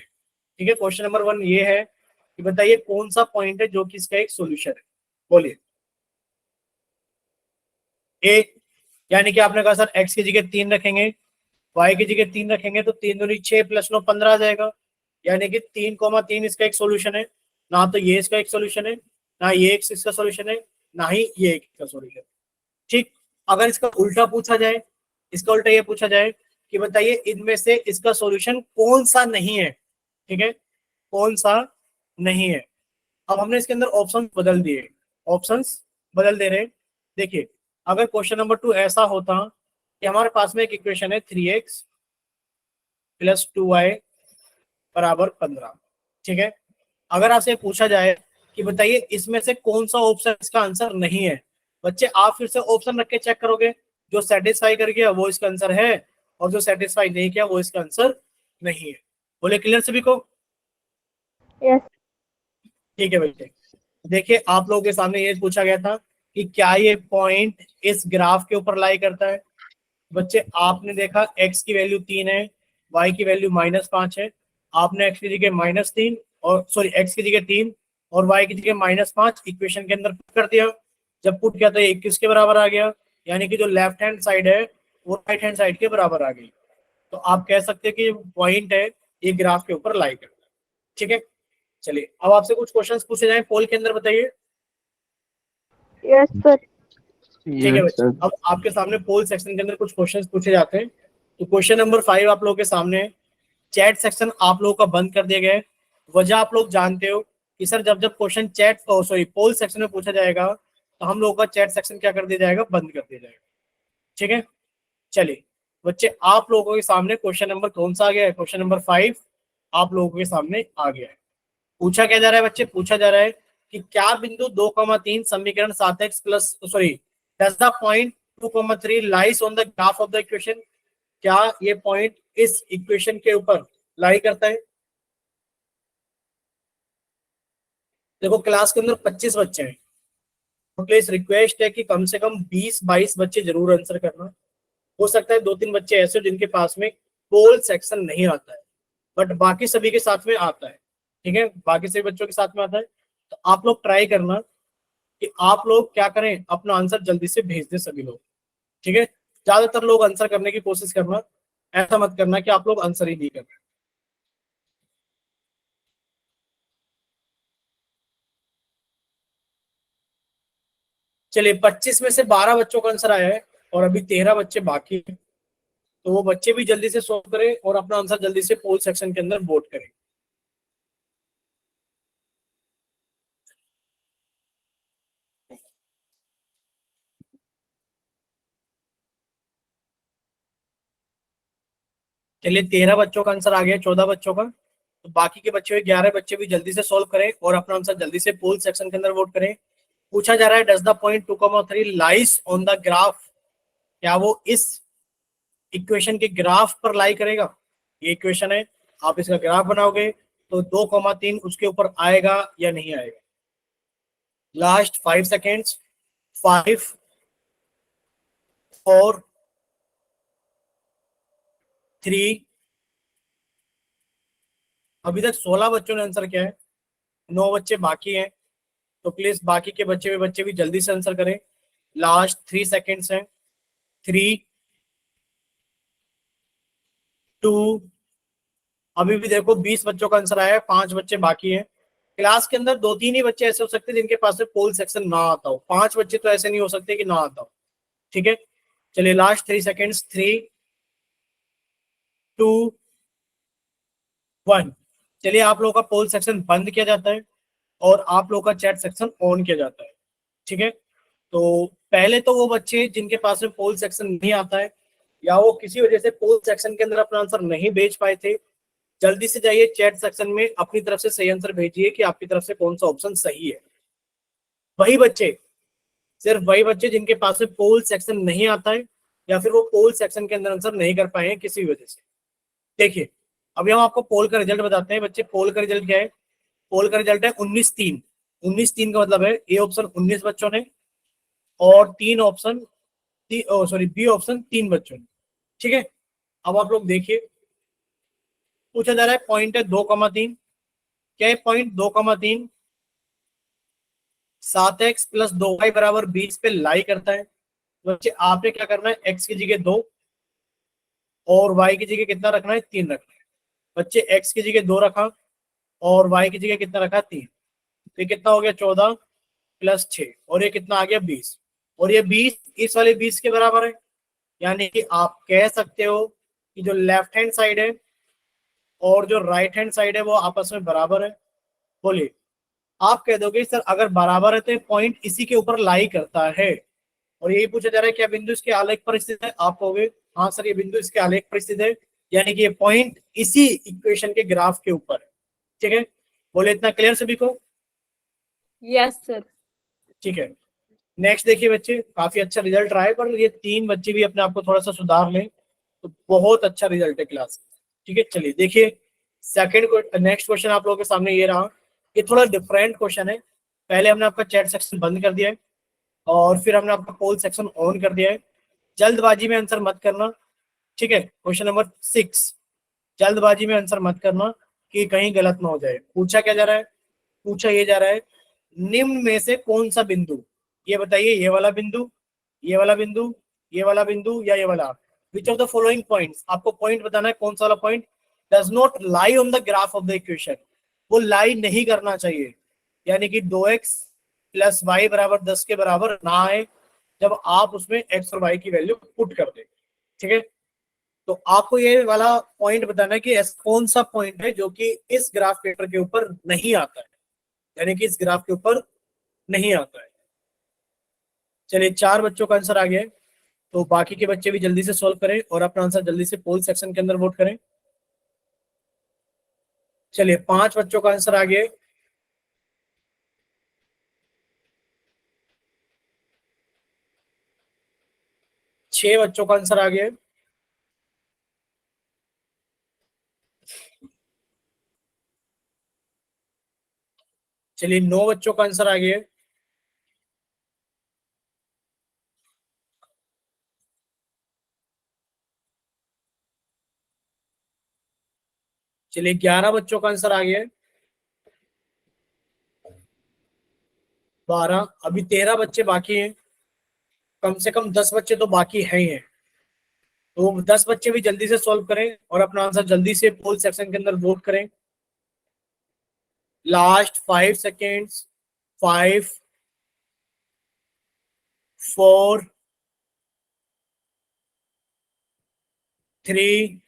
ठीक है, क्वेश्चन नंबर 1 ये है कि बताइए कौन सा पॉइंट है जो कि इसका एक सॉल्यूशन है। बोलिए। ए, यानी कि आपने कहा सर एक्स की जगह 3 रखेंगे, वाई की जगह 3 रखेंगे तो 3 दूनी 6 + 9 15 आ जाएगा। यानी कि 3,3 इसका एक सॉल्यूशन है, ना तो ये इसका एक सॉल्यूशन है, ना ये इसका सॉल्यूशन है, ना ही ये एक का सॉल्यूशन। ठीक, अगर इसका उल्टा पूछा जाए, इसका उल्टा ये पूछा जाए कि बताइए इनमें से इसका सॉल्यूशन कौन सा नहीं है, ठीक है, कौन सा नहीं है। अब हमने इसके अंदर ऑप्शन बदल दिए, ऑप्शंस बदल दे रहे हैं। देखिए, अगर क्वेश्चन नंबर 2 ऐसा होता कि हमारे पास में एक इक्वेशन है 3x + 2y = 15, ठीक है। अगर आपसे पूछा जाए कि बताइए इसमें से कौन सा ऑप्शन इसका आंसर नहीं है, बच्चे आप फिर से ऑप्शन रख के चेक करोगे, जो सेटिस्फाई कर गया वो इसका आंसर है, और जो सेटिस्फाई नहीं किया वो इसका आंसर नहीं है। बोले क्लियर सभी को? यस। ठीक है बेटे, देखिए आप लोगों के सामने ये पूछा गया था कि क्या ये पॉइंट इस ग्राफ के ऊपर लाई करता है। बच्चे आपने देखा x की वैल्यू 3 है, y की वैल्यू -5 है, आपने x की जगह -3 और सॉरी x की जगह 3 और y की जगह -5 इक्वेशन के अंदर पुट कर दिया। जब पुट किया तो 21 के बराबर आ गया, यानी कि जो लेफ्ट हैंड साइड है वो राइट हैंड साइड के बराबर आ गई। तो आप कह सकते हैं कि पॉइंट है ये ग्राफ के ऊपर लाई करता है, ठीक है। चलिए अब आपसे कुछ क्वेश्चंस पूछे जाए पोल के अंदर, बताइए। Yes sir. ठीक है बच्चे, अब आपके सामने पोल सेक्शन के अंदर कुछ क्वेश्चंस पूछे जाते हैं। तो क्वेश्चन नंबर 5 आप लोगों के सामने है। चैट सेक्शन आप लोगों का बंद कर दिया गया है। वजह आप लोग जानते हो कि सर जब जब question chat sorry poll section में पूछा जाएगा तो हम लोगों का चैट सेक्शन क्या कर दिया जाएगा, बंद कर दिया जाएगा, ठीक है। चलिए बच्चे, आप लोगों के सामने क्वेश्चन नंबर कौन सा आ गया है, क्वेश्चन नंबर 5 आप लोगों के सामने आ गया है। पूछा क्या जा रहा है बच्चे, पूछा जा रहा है कि क्या बिंदु 2,3 समीकरण 7x plus sorry does the point 2,3 lies on the graph of the equation. क्या ये पॉइंट इस इक्वेशन के ऊपर लाई करता है। देखो क्लास के अंदर 25 बच्चे हैं, तो प्लीज रिक्वेस्ट है कि कम से कम 20-22 बच्चे जरूर आंसर करना। हो सकता है 2-3 बच्चे ऐसे हो जिनके पास में पोल सेक्शन नहीं आता है, बट बाकी सभी के साथ में आता है, ठीक है, बाकी सभी बच्चों के साथ में आता है। तो आप लोग ट्राई करना कि आप लोग क्या करें, अपना आंसर जल्दी से भेज दें सभी लोग, ठीक है। ज्यादातर लोग आंसर करने की कोशिश करना, ऐसा मत करना कि आप लोग आंसर ही नहीं कर रहे। चलिए 25 में से 12 बच्चों का आंसर आया है और अभी 13 बच्चे बाकी हैं, तो वो बच्चे भी जल्दी से सॉल्व करें और अपना आंसर जल्दी से पोल सेक्शन के अंदर वोट करें। चलिए 13 बच्चों का आंसर आ गया, 14 बच्चों का, तो बाकी के बच्चे 11 बच्चे भी जल्दी से सॉल्व करें और अपना आंसर जल्दी से पोल सेक्शन के अंदर वोट करें। पूछा जा रहा है does the point 2,3 lies on the graph, क्या वो इस इक्वेशन के ग्राफ पर लाई करेगा। ये इक्वेशन है, आप इसका ग्राफ बनाओगे तो 2,3 उसके ऊपर आएगा या नहीं आएगा। लास्ट 5 सेकेंड्स, 5 4 3, अभी तक 16 बच्चों ने आंसर किया है, 9 बच्चे बाकी हैं, तो प्लीज बाकी के बच्चे भी जल्दी से आंसर करें। लास्ट 3 सेकेंड्स हैं, 3 2, अभी भी देखो 20 बच्चों का आंसर आया है, 5 बच्चे बाकी हैं। क्लास के अंदर 2-3 ही बच्चे ऐसे हो सकते हैं जिनके पास में पोल सेक्शन ना आता हो, 5 बच्चे तो ऐसे नहीं हो सकते कि ना आता हो, ठीक है। चलिए लास्ट 3 सेकेंड्स, 3 2 1, चलिए आप लोगों का पोल सेक्शन बंद किया जाता है और आप लोगों का चैट सेक्शन ऑन किया जाता है, ठीक है। तो पहले तो वो बच्चे जिनके पास में पोल सेक्शन नहीं आता है या वो किसी वजह से पोल सेक्शन के अंदर अपना आंसर नहीं भेज पाए थे, जल्दी से जाइए चैट सेक्शन में अपनी तरफ से सही आंसर भेजिए कि आपकी तरफ से कौन सा ऑप्शन सही है। वही बच्चे, सिर्फ वही बच्चे जिनके पास में पोल सेक्शन नहीं आता है या फिर वो पोल सेक्शन के अंदर आंसर नहीं कर पाए हैं किसी वजह से। देखिए अभी हम आपको पोल का रिजल्ट बताते हैं बच्चे। पोल का रिजल्ट क्या है, पोल का रिजल्ट है 19-3। 19-3 का मतलब है ए ऑप्शन 19 बच्चों ने और 3 ऑप्शन सॉरी बी ऑप्शन 3 बच्चों ने, ठीक है। अब आप लोग देखिए, पूछा जा रहा है पॉइंट है 2,3, क्या है पॉइंट 2,3 7x + 2y = 20 पे लाई करता है। बच्चे आपने क्या करना है, x की जगह 2 और y की जगह कितना रखना है, 3 रखना है। बच्चे x की जगह 2 रखा और y की जगह कितना रखा 3, तो ये कितना हो गया 14 प्लस 6, और ये कितना आ गया 20, और ये 20 इस वाले 20 के बराबर है। यानी कि आप कह सकते हो कि जो लेफ्ट हैंड साइड है और जो राइट हैंड साइड है वो आपस में बराबर है। बोलिए, आप कह दोगे सर अगर बराबर है तो पॉइंट इसी के ऊपर लाई करता है, और यही पूछा जा रहा है क्या बिंदु इसके आलेख पर स्थित है। आप कहोगे हाँ सर ये बिंदु इसके आलेख पर स्थित है, यानी कि ये पॉइंट इसी इक्वेशन के ग्राफ के ऊपर है। ठीक है, बोले इतना क्लियर सभी को? Yes sir. ठीक है, नेक्स्ट देखिए बच्चे, काफी अच्छा रिजल्ट रहा है, पर ये 3 बच्चे भी अपने आप को थोड़ा सा सुधार लें तो बहुत अच्छा रिजल्ट है क्लास। ठीक है, चलिए देखिए सेकंड नेक्स्ट क्वेश्चन आप लोगों के सामने ये रहा। ये थोड़ा डिफरेंट क्वेश्चन है। पहले हमने आपका चैट सेक्शन बंद कर दिया है और फिर हमने आपका पोल सेक्शन ऑन कर दिया है। जल्दबाजी में आंसर मत करना। ठीक है, क्वेश्चन नंबर 6, जल्दबाजी में आंसर मत करना कि कहीं गलत ना हो जाए। पूछा क्या जा रहा है? पूछा ये जा रहा है निम्न में से कौन सा बिंदु, ये बताइए, ये वाला बिंदु, ये वाला बिंदु, ये वाला बिंदु या ये वाला, which of the following points, आपको पॉइंट बताना है कौन सा वाला point does not lie on the graph of the equation, वो लाई नहीं करना चाहिए, यानी कि 2x प्लस वाई बराबर 10 के बराबर ना आए जब आप उसमें x और y की वैल्यू पुट कर दे। ठीक है, तो आपको ये वाला पॉइंट बताना है कि ऐसा कौन सा पॉइंट है जो कि इस ग्राफ पेपर के ऊपर नहीं आता है, यानी कि इस ग्राफ के ऊपर नहीं आता है। चलिए 4 बच्चों का आंसर आ गया है, तो बाकी के बच्चे भी जल्दी से सॉल्व करें और अपना आंसर जल्दी से पोल सेक्शन के अंदर वोट करें। चलिए 5 बच्चों का आंसर आ गया है। छह बच्चों का आंसर आ गया है। चलिए 9 बच्चों का आंसर आ गया है। चलिए 11 बच्चों का आंसर आ गया है। 12, अभी 13 बच्चे बाकी हैं, कम से कम 10 बच्चे तो बाकी हैं ही हैं, तो 10 बच्चे भी जल्दी से सॉल्व करें और अपना आंसर जल्दी से पोल सेक्शन के अंदर वोट करें। लास्ट 5 सेकेंड्स, 5, 4, 3,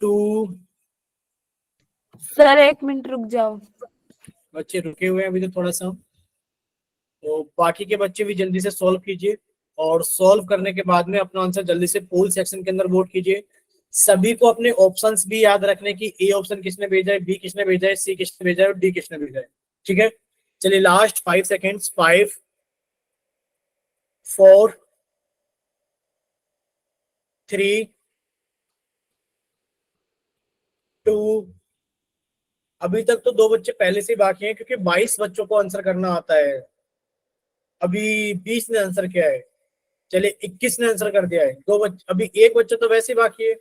2, सर 1 मिनट रुक जाओ। बच्चे रुके हुए हैं अभी तो थोड़ा सा, तो बाकी के बच्चे भी जल्दी से सॉल्व कीजिए और सॉल्व करने के बाद में अपना आंसर जल्दी से पोल सेक्शन के अंदर वोट कीजिए। सभी को अपने ऑप्शंस भी याद रखने की, ए ऑप्शन किसने भेजा है, बी किसने भेजा है, सी किसने भेजा है और डी किसने भेजा है। ठीक है, चलिए लास्ट 5 सेकेंड्स, 5, 4, 3, 2, अभी तक तो 2 बच्चे पहले से ही बाकी हैं क्योंकि 22 बच्चों को आंसर करना आता है, अभी 20 ने आंसर किया है। चलिए 21 ने आंसर कर दिया है, 2 बच्चे, अभी 1 बच्चा तो वैसे ही बाकी है।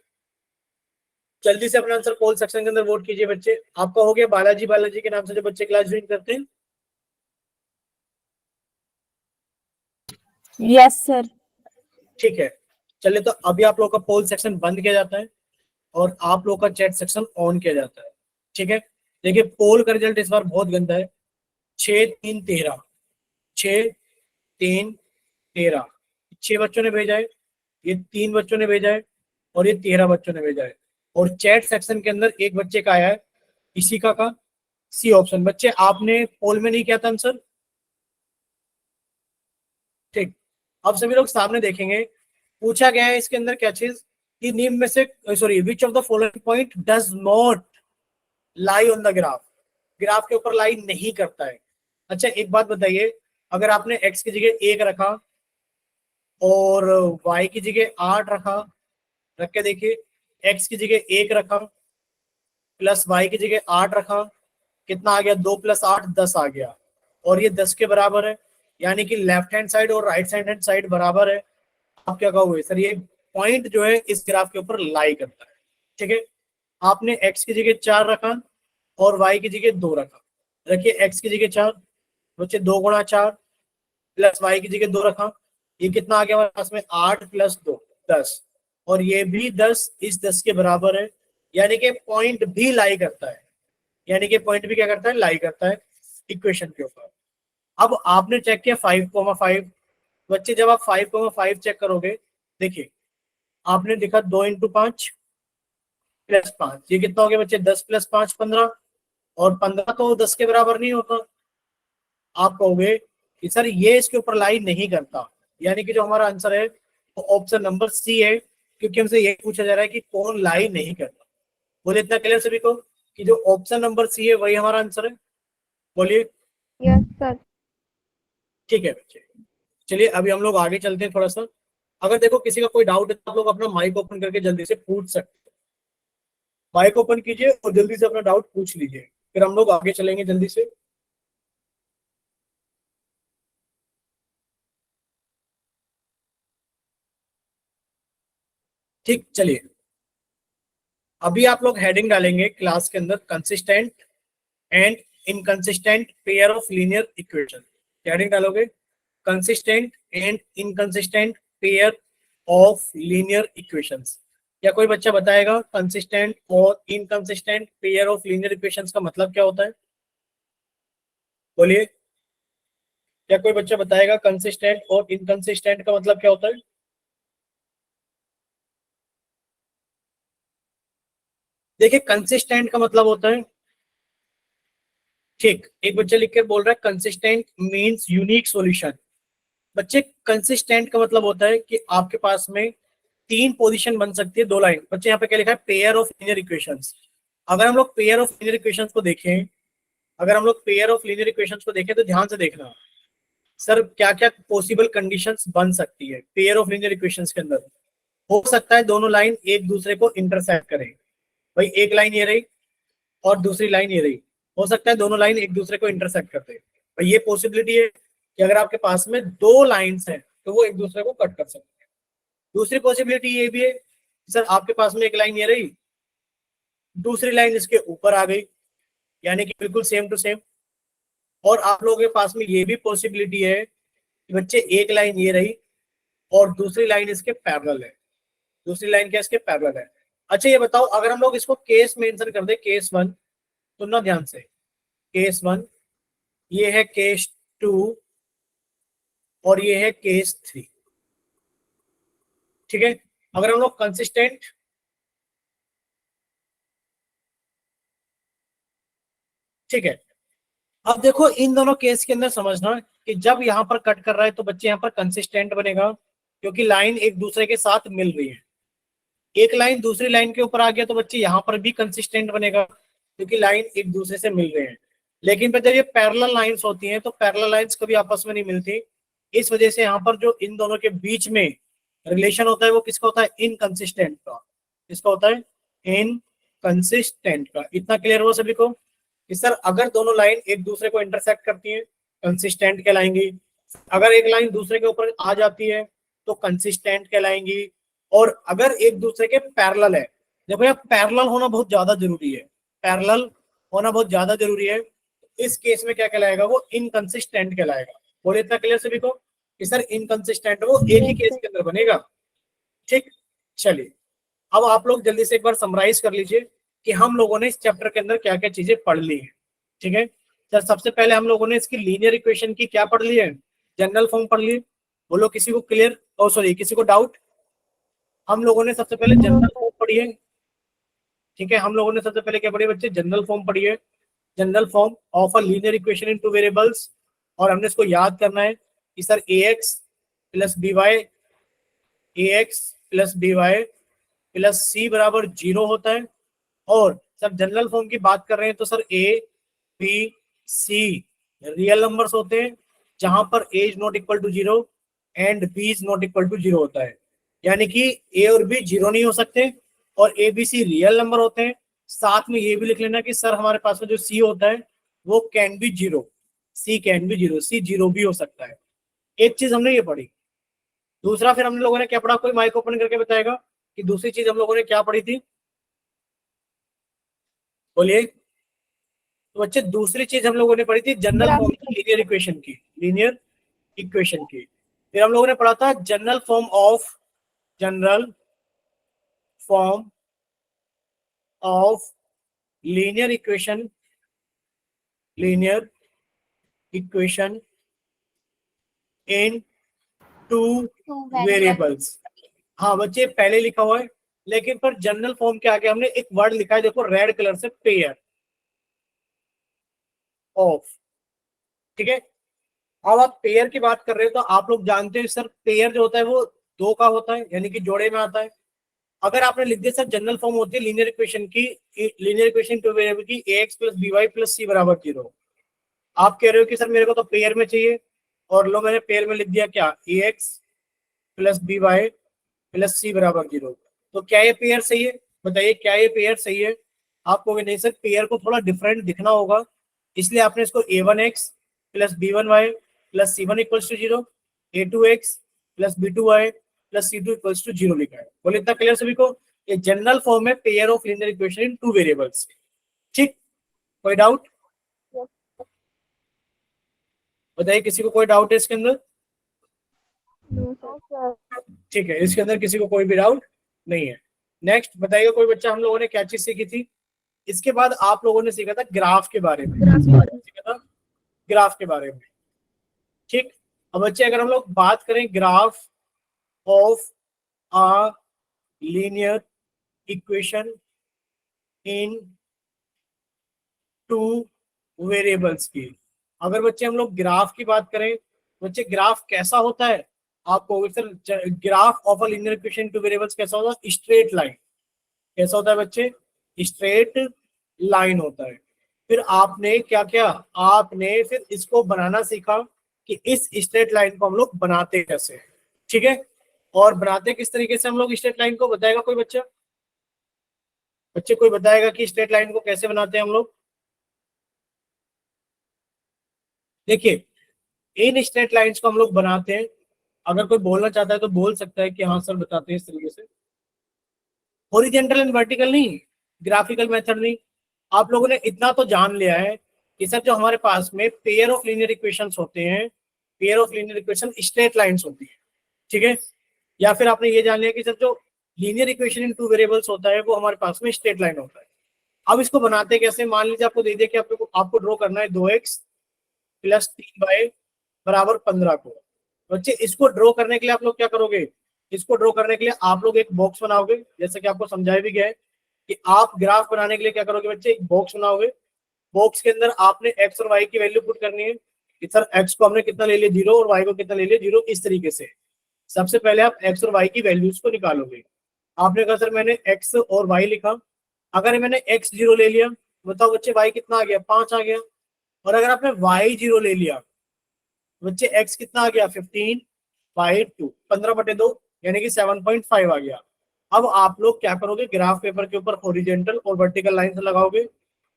जल्दी से अपना आंसर पोल सेक्शन के अंदर वोट कीजिए बच्चे। आपका हो गया बालाजी, बालाजी के नाम से जो बच्चे क्लास ज्वाइन करते हैं। Yes sir. ठीक है, चलिए तो अभी आप लोग का पोल सेक्शन बंद किया जाता है और आप लोग का चैट सेक्शन ऑन किया जाता है। ठीक है, देखिए पोल का रिजल्ट इस बार बहुत गंदा है। 6, 3, 13, 6, 3, 13, 6 बच्चों ने भेजा है, ये 3 बच्चों ने भेजा है और ये 13 बच्चों ने भेजा है, और चैट सेक्शन के अंदर एक बच्चे का आया है, इसी का सी ऑप्शन। बच्चे आपने पोल में नहीं किया था आंसर। ठीक, अब सभी लोग सामने देखेंगे, पूछा गया है इसके अंदर क्या चीज कि निम्न में से sorry which of the following point does not lie on the graph, graph के ऊपर लाई नहीं करता है। अच्छा एक बात बताइए, अगर आपने x की जगह 1 रखा और y की जगह 8 रखा, रख के देखिए, x की जगह 1 रखा प्लस y की जगह 8 रखा, कितना आ गया, 2 + 8 10 आ गया, और ये 10 के बराबर है, यानी कि लेफ्ट हैंड साइड और राइट हैंड साइड बराबर है। आप क्या कहोगे सर ये पॉइंट जो है इस ग्राफ के ऊपर लाई करता है। ठीक है, आपने x की जगह 4 रखा और y की जगह 2 रखा, रखिए x की जगह 4, बच्चे 2 × 4 प्लस y की जगह 2 रखा, ये कितना आ गया हमारे पास में, 8 + 2 10, और ये भी 10 इस 10 के बराबर है, यानी कि पॉइंट भी लाई करता है, यानी कि पॉइंट भी क्या करता है, लाई करता है इक्वेशन के ऊपर। अब आपने चेक किया 5,5, बच्चे जब आप 5,5 चेक करोगे, देखिए आपने देखा 2 × 5 + 5, ये कितना हो गया बच्चे, 10 + 5 15, और 15 तो 10 के बराबर नहीं होता। आप कहोगे कि सर ये इसके ऊपर लाई नहीं करता, यानी कि जो हमारा आंसर है वो ऑप्शन नंबर सी है, क्योंकि हमसे यही पूछा जा रहा है कि कौन लाई नहीं करता। बोले इतना क्लियर सभी को कि जो ऑप्शन नंबर सी है वही हमारा आंसर है? बोलिए। Yes, sir. ठीक है बच्चे, चलिए अभी हम लोग आगे चलते हैं थोड़ा सा। अगर देखो किसी का कोई डाउट है तो आप लोग अपना माइक ओपन करके जल्दी से पूछ सकते हैं। माइक ओपन कीजिए और जल्दी से अपना डाउट पूछ लीजिए, फिर हम लोग आगे चलेंगे जल्दी से। ठीक, चलिए अभी आप लोग हेडिंग डालेंगे क्लास के अंदर, consistent and inconsistent pair of linear equation. Heading डालोगे consistent and inconsistent pair of linear equations. क्या कोई बच्चा बताएगा कंसिस्टेंट और inconsistent pair of linear equations का मतलब क्या होता है? बोलिए, क्या कोई बच्चा बताएगा कंसिस्टेंट और इनकंसिस्टेंट का मतलब क्या होता है? देखिए कंसिस्टेंट का मतलब होता है, ठीक, एक बच्चा लिख कर बोल रहा है कंसिस्टेंट मींस यूनिक सॉल्यूशन। बच्चे कंसिस्टेंट का मतलब होता है कि आपके पास में 3 पोजीशन बन सकती है, 2 लाइन। बच्चे यहाँ पे क्या लिखा है, पेयर ऑफ लीनियर इक्वेशंस। अगर हम लोग पेयर ऑफ लीनियर इक्वेशंस को देखें, अगर हम लोग पेयर ऑफ लीनियर इक्वेशंस को देखें तो ध्यान से देखना सर क्या क्या पॉसिबल कंडीशंस बन सकती है पेयर ऑफ लीनियर इक्वेशंस के अंदर। हो सकता है दोनों लाइन एक दूसरे को इंटरसेक्ट करें, भाई एक लाइन ये रही और दूसरी लाइन ये रही, हो सकता है दोनों लाइन एक दूसरे को इंटरसेक्ट करते हैं, भाई ये पॉसिबिलिटी है कि अगर आपके पास में 2 लाइंस हैं तो वो एक दूसरे को कट कर सकते हैं। दूसरी पॉसिबिलिटी ये भी है सर आपके पास में एक लाइन ये रही, दूसरी लाइन इसके ऊपर आ गई, यानी कि बिल्कुल सेम टू सेम। और आप लोगों के पास में ये भी पॉसिबिलिटी है कि बच्चे एक लाइन ये रही और दूसरी लाइन इसके पैरेलल है, दूसरी लाइन क्या इसके पैरेलल है। अच्छा ये बताओ अगर हम लोग इसको केस मेंशन कर दे, केस 1, सुनना ध्यान से, केस 1, ये है केस 2 और ये है केस 3, ठीक है। अगर हम लोग कंसिस्टेंट, ठीक है, अब देखो इन दोनों केस के अंदर समझना कि जब यहाँ पर कट कर रहा है तो बच्चे यहाँ पर कंसिस्टेंट बनेगा, क्योंकि लाइन एक दूसरे के साथ मिल रही है। एक लाइन दूसरी लाइन के ऊपर आ गया तो बच्चे यहाँ पर भी कंसिस्टेंट बनेगा, क्योंकि लाइन एक दूसरे से मिल रहे हैं। लेकिन जब ये पैरेलल लाइंस होती हैं तो पैरेलल लाइंस कभी आपस में नहीं मिलती, इस वजह से यहाँ पर जो इन दोनों के बीच में रिलेशन होता है वो किसका होता है, इनकंसिस्टेंट का। किसका होता है, इनकंसिस्टेंट का। इतना क्लियर हुआ सभी को कि सर अगर दोनों लाइन एक दूसरे को इंटरसेक्ट करती है कंसिस्टेंट कहलाएंगी, अगर एक लाइन दूसरे के ऊपर आ जाती है तो कंसिस्टेंट कहलाएंगी, और अगर एक दूसरे के पैरेलल है, देखो यार पैरेलल होना बहुत ज्यादा जरूरी है, पैरेलल होना बहुत ज्यादा जरूरी है, इस केस में क्या कहलाएगा, वो इनकंसिस्टेंट कहलाएगा। बोले इतना क्लियर सभी को कि सर इनकंसिस्टेंट वो एक ही केस के अंदर बनेगा। ठीक, चलिए अब आप लोग जल्दी से एक बार समराइज कर लीजिए कि हम लोगों ने इस चैप्टर के अंदर क्या क्या चीजें पढ़ ली है। ठीक है सर, सबसे पहले हम लोगों ने इसकी लीनियर इक्वेशन की क्या पढ़ ली है, जनरल फॉर्म पढ़ ली। बोलो किसी को क्लियर, ओ सॉरी किसी को डाउट? हम लोगों ने सबसे पहले जनरल फॉर्म पढ़ी है, ठीक है, हम लोगों ने सबसे पहले क्या पढ़ी बच्चे, जनरल फॉर्म पढ़ी है, general form of a linear equation in 2 variables. और हमने इसको याद करना है कि sir ax plus by plus c बराबर 0 होता है। और सर जनरल फॉर्म की बात कर रहे हैं तो sir a b c real numbers होते हैं, जहां पर a is not equal to 0 and b is not equal to 0 होता है, यानी कि a और b 0 नहीं हो सकते, और a b c real number होते हैं। साथ में ये भी लिख लेना कि सर हमारे पास में जो c होता है वो can be 0, c can B 0, c 0 भी हो सकता है। एक चीज हमने ये पढ़ी। दूसरा फिर हम लोगों ने क्या पढ़ा, कोई माइक ओपन करके बताएगा कि दूसरी चीज हम लोगों ने क्या पढ़ी थी? बोलिए। तो बच्चे दूसरी चीज हम लोगों ने पढ़ी थी जनरल फॉर्म की, लीनियर इक्वेशन की, लीनियर इक्वेशन की। फिर हम लोगों ने पढ़ा था general form of form of linear equation in two Two variables. हाँ बच्चे पहले लिखा हुआ है, लेकिन पर जनरल फॉर्म के आगे हमने एक वर्ड लिखा है, देखो रेड कलर से, पेयर ऑफ। ठीक है, अब आप पेयर की बात कर रहे हो तो आप लोग जानते हैं सर पेयर जो होता है वो दो का होता है, यानी कि जोड़े में आता है। अगर आपने लिख दिया सर जनरल फॉर्म होती है लीनियर इक्वेशन की, लीनियर इक्वेशन टू वेरिएबल की ax plus by plus c बराबर 0। आप कह रहे हो कि सर मेरे को तो पेयर में चाहिए, और लो मैंने पेयर में लिख दिया क्या, ax plus by plus c बराबर 0। तो क्या ये पेयर सही है? बताइए क्या ये पेयर सही है? आप कहोगे नहीं सर पेयर को थोड़ा डिफरेंट दिखना होगा, इसलिए आपने इसको a1x plus b1y plus c1 equals to 0, a2x plus b2y plus c2 equals to 0 लिखा है। बोले इतना क्लियर सभी को? ये जनरल फॉर्म है pair of linear equation in two variables. ठीक, कोई डाउट? बताइए किसी को कोई डाउट है इसके अंदर? No, sir. ठीक है, इसके अंदर किसी को कोई भी डाउट नहीं है। नेक्स्ट बताइएगा कोई बच्चा, हम लोगों ने क्या चीज सीखी थी? इसके बाद आप लोगों ने सीखा था ग्राफ के बारे में, सीखा था ग्राफ के बारे में। ठीक, अब बच्चे अगर हम लोग बात करें graph of a linear equation in two variables की, अगर बच्चे हम लोग ग्राफ की बात करें, बच्चे ग्राफ कैसा होता है? आपको sir graph of a linear equation two variables कैसा होता है? Straight line. कैसा होता है बच्चे? स्ट्रेट लाइन होता है। फिर आपने क्या किया, आपने फिर इसको बनाना सीखा कि इस स्ट्रेट लाइन को हम लोग बनाते कैसे। ठीक है, और बनाते किस तरीके से हम लोग स्ट्रेट लाइन को? बताएगा कोई बच्चा? बच्चे कोई बताएगा कि स्ट्रेट लाइन को कैसे बनाते हैं हम लोग? देखिए इन स्ट्रेट लाइंस को हम लोग बनाते हैं, अगर कोई बोलना चाहता है तो बोल सकता है कि हाँ सर बताते हैं इस तरीके से। हॉरिजॉन्टल एंड वर्टिकल नहीं, ग्राफिकल मेथड नहीं। आप लोगों ने इतना तो जान लिया है कि सर जो हमारे पास में पेयर ऑफ लीनियर इक्वेशंस होते हैं, pair of linear equation straight lines होती है। ठीक है, या फिर आपने ये जान लिया कि सर जो linear equation in two variables होता है वो हमारे पास में स्ट्रेट लाइन होता है। अब इसको बनाते कैसे? मान लीजिए आपको दे दिया कि आपको ड्रॉ करना है 2x प्लस 3y बराबर 15 को। बच्चे इसको ड्रॉ करने के लिए आप लोग क्या करोगे? इसको ड्रॉ करने के लिए आप लोग एक बॉक्स बनाओगे, जैसे कि आपको समझाया भी गया है कि आप ग्राफ बनाने के लिए क्या करोगे बच्चे? एक बॉक्स बनाओगे। बॉक्स के अंदर आपने x और y की वैल्यू पुट करनी है कि सर x को हमने कितना ले लिया 0 और y को कितना ले लिया 0। इस तरीके से सबसे पहले आप x और y की वैल्यूज को निकालोगे। आपने कहा सर मैंने x और y लिखा, अगर मैंने x 0 ले लिया, बताओ बच्चे y कितना आ गया? 5 आ गया। और अगर आपने y 0 ले लिया बच्चे x कितना आ गया? 15/2, 15/2 यानी कि 7.5 आ गया। अब आप लोग क्या करोगे? ग्राफ पेपर के ऊपर हॉरिजॉन्टल और वर्टिकल लाइन लगाओगे,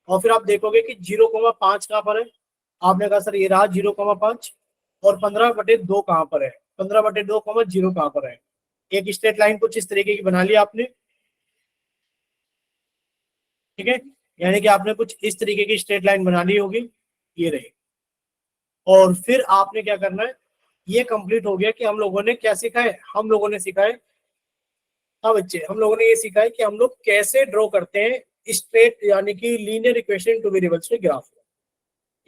और फिर आप देखोगे कि 0,5 कहाँ पर है। आपने कहा सर ये रहा 0,5, और 15/2 कहाँ पर है? 15/2, 0 कहाँ पर है? एक स्ट्रेट लाइन कुछ इस तरीके की बना लिया आपने। ठीक है, यानी कि आपने कुछ इस तरीके की स्ट्रेट लाइन बना ली होगी, ये रही। और फिर आपने क्या करना है? ये कंप्लीट हो गया कि हम लोगों ने क्या सीखा है? हम लोगों ने सीखा है, हाँ बच्चे, हम लोगों ने ये सीखा है कि हम लोग कैसे ड्रॉ करते हैं स्ट्रेट यानी कि लीनियर इक्वेशन टू वेरिएबल्स में ग्राफ।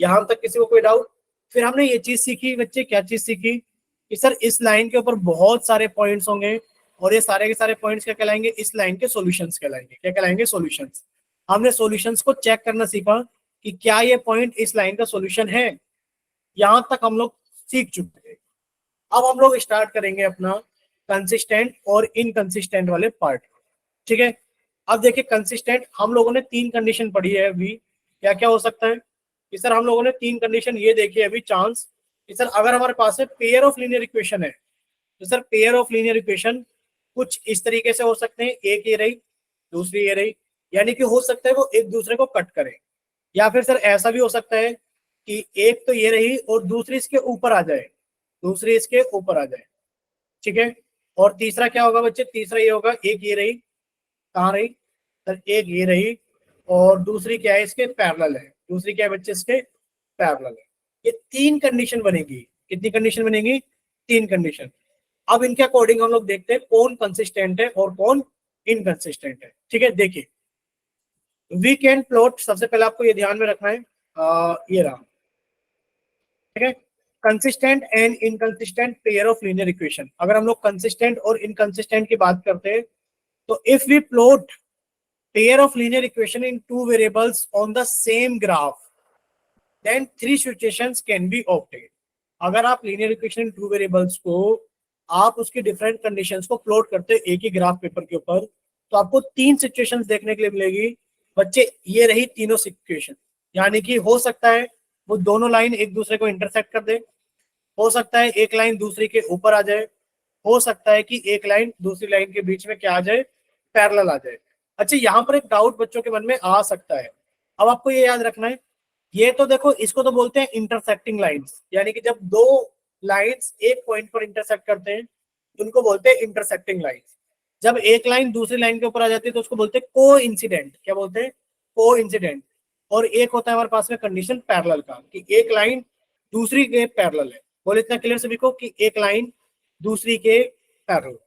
यहां तक किसी को कोई डाउट? फिर हमने ये चीज सीखी बच्चे, क्या चीज सीखी? कि सर इस लाइन के ऊपर बहुत सारे पॉइंट्स होंगे, और ये सारे के सारे पॉइंट्स क्या कहलाएंगे? इस लाइन के सॉल्यूशंस कहलाएंगे। क्या कहलाएंगे? सॉल्यूशंस। हमने सॉल्यूशंस को चेक करना सीखा कि क्या ये पॉइंट इस लाइन का सॉल्यूशन है। यहां तक हम लोग सीख चुके हैं। अब हम लोग स्टार्ट करेंगे अपना कंसिस्टेंट और इनकंसिस्टेंट वाले पार्ट। ठीक है, अब देखिए कंसिस्टेंट हम लोगों ने 3 कंडीशन पढ़ी है अभी। क्या क्या हो सकता है कि सर हम लोगों ने 3 कंडीशन ये देखी है अभी। चांस कि सर अगर हमारे पास में पेयर ऑफ लीनियर इक्वेशन है तो sir pair of linear equation कुछ इस तरीके से हो सकते हैं, एक ये रही दूसरी ये रही, यानी कि हो सकता है वो एक दूसरे को कट करें। या फिर सर ऐसा भी हो सकता है कि एक तो ये रही और दूसरी इसके ऊपर आ जाए, दूसरी इसके ऊपर आ जाए। ठीक है, और तीसरा क्या होगा बच्चे? तीसरा ये होगा, एक ये रही, कहाँ रही सर? एक ये रही, और दूसरी क्या है? इसके पैरेलल है। दूसरी क्या है बच्चे? इसके पैरेलल है। ये 3 कंडीशन बनेगी। कितनी कंडीशन बनेगी? 3 कंडीशन। अब इनके अकॉर्डिंग हम लोग देखते हैं कौन कंसिस्टेंट है और कौन इनकंसिस्टेंट है। ठीक है, देखिए वी कैन प्लॉट, सबसे पहले आपको ये ध्यान में रखना है, ये रहा, ठीक है, consistent and inconsistent pair of linear equation. अगर हम लोग कंसिस्टेंट और इनकंसिस्टेंट की बात करते हैं तो if we plot pair of linear equation in two variables on the same graph then three situations can be obtained. अगर आप linear equation in two variables को आप उसकी डिफरेंट कंडीशंस को प्लॉट करते हैं एक ही ग्राफ पेपर के ऊपर, तो आपको तीन सिचुएशंस देखने के लिए मिलेगी बच्चे। ये रही तीनों सिचुएशन, यानी कि हो सकता है वो दोनों लाइन एक दूसरे को इंटरसेक्ट कर दे, हो सकता है एक लाइन दूसरी के ऊपर आ जाए, हो सकता है कि एक लाइन दूसरी लाइन के बीच में क्या आ जाए, पैरेलल आ जाए। अच्छा, यहाँ पर एक डाउट बच्चों के मन में आ सकता है, अब आपको ये याद रखना है, ये तो देखो इसको तो बोलते हैं इंटरसेक्टिंग लाइंस, यानी कि जब दो लाइंस एक पॉइंट पर इंटरसेक्ट करते हैं उनको बोलते हैं इंटरसेक्टिंग लाइंस। जब एक लाइन दूसरी लाइन के ऊपर आ जाती है तो उसको बोलते हैं को इंसिडेंट। क्या बोलते हैं? को इंसिडेंट। और एक होता है हमारे पास में कंडीशन पैरेलल का, कि एक लाइन दूसरी के पैरेलल है। बोले इतना क्लियर सभी को कि एक लाइन दूसरी के पैरेलल,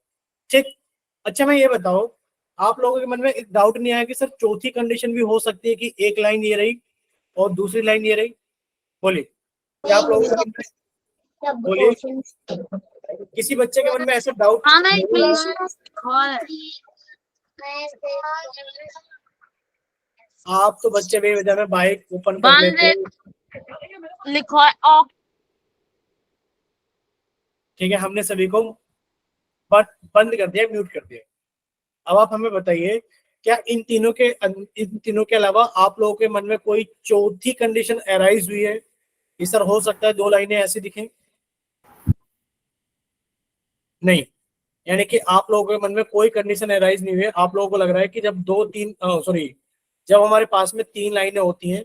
ठीक। अच्छा, मैं ये बताओ, आप लोगों के मन में एक डाउट नहीं आया कि सर चौथी कंडीशन भी हो सकती है कि एक लाइन ये रही और दूसरी लाइन ये रही? बोलिए, क्या आप लोगों को बोलिए, किसी बच्चे के मन में ऐसा डाउट? आप तो बच्चे बेवजह में बाइक ओपन कर लेते हैं। लिखो है ठीक है, हमने सभी को बंद कर दिया, म्यूट कर दिया। अब आप हमें बताइए, क्या इन तीनों के अलावा आप लोगों के मन में कोई चौथी कंडीशन अराइज हुई है कि सर हो सकता है दो लाइनें ऐसी दिखें? नहीं, यानी कि आप लोगों के मन में कोई कंडीशन अराइज नहीं हुई है। आप लोगों को लग रहा है कि जब जब हमारे पास में तीन लाइनें होती हैं,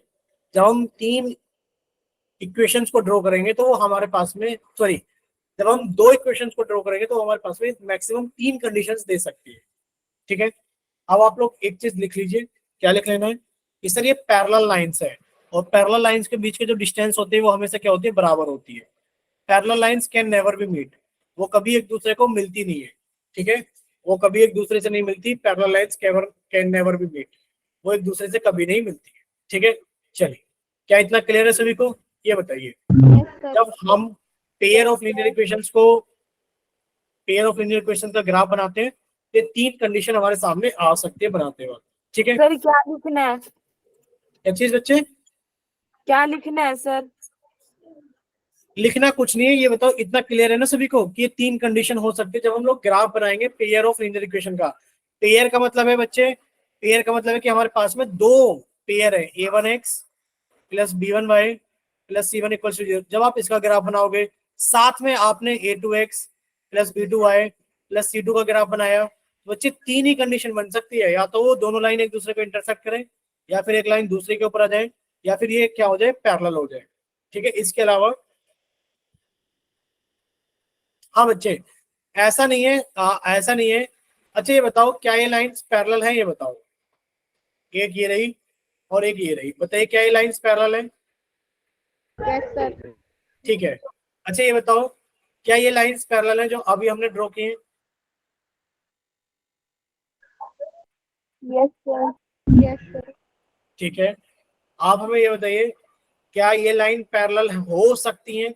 जब हम तीन इक्वेशंस को ड्रॉ करेंगे तो वो हमारे पास में जब हम दो इक्वेशंस को ड्रॉ करेंगे तो हमारे पास में मैक्सिमम तीन कंडीशंस दे सकती है। ठीक है, अब आप लोग एक चीज लिख लीजिए, क्या लिख लेना है कि सर ये पैरेलल लाइंस है, और पैरेलल लाइंस के बीच के जो डिस्टेंस होते हैं वो हमेशा क्या होती है, बराबर होती है। Parallel lines can never be meet, वो कभी एक दूसरे को मिलती नहीं है। ठीक है, वो कभी एक दूसरे से नहीं मिलती। Parallel lines can never be meet, वो एक दूसरे से कभी नहीं मिलती है। ठीक है, चलिए, क्या इतना क्लियर है सभी को? ये बताइए, जब हम पेयर ऑफ लीनियर इक्वेशन का ग्राफ बनाते हैं तो तीन कंडीशन हमारे सामने आ सकती है बनाते वक्त। ठीक है, सर, क्या लिखना है? क्या चीज बच्चे? क्या लिखना है सर? लिखना कुछ नहीं है, ये बताओ इतना क्लियर है ना सभी को कि ये तीन कंडीशन हो सकती है जब हम लोग ग्राफ बनाएंगे पेयर ऑफ लीनियर इक्वेशन का। पेयर का मतलब है बच्चे, पेयर का मतलब है कि हमारे पास में दो पेयर है, a1x plus b1y plus c1 equal to 0। जब आप इसका ग्राफ बनाओगे, साथ में आपने a2x plus b2y plus c2 का ग्राफ बनाया, तो बच्चे तीन ही कंडीशन बन सकती है, या तो वो दोनों लाइन एक दूसरे को इंटरसेक्ट करें, या फिर एक लाइन दूसरे के ऊपर आ जाए, या फिर ये क्या हो जाए, पैरेलल हो जाए। ठीक है, इसके अलावा हाँ बच्चे, ऐसा नहीं है, ऐसा नहीं है। अच्छा, ये बताओ क्या ये लाइंस पैरेलल है? ये बताओ, एक ये रही और एक ये रही, बताइए क्या ये लाइंस पैरेलल है? Yes sir. ठीक है, अच्छा ये बताओ क्या ये लाइंस पैरेलल है जो अभी हमने ड्रॉ किए हैं? Yes sir. Yes sir. ठीक है, आप हमें ये बताइए, क्या ये लाइन पैरेलल हो सकती है?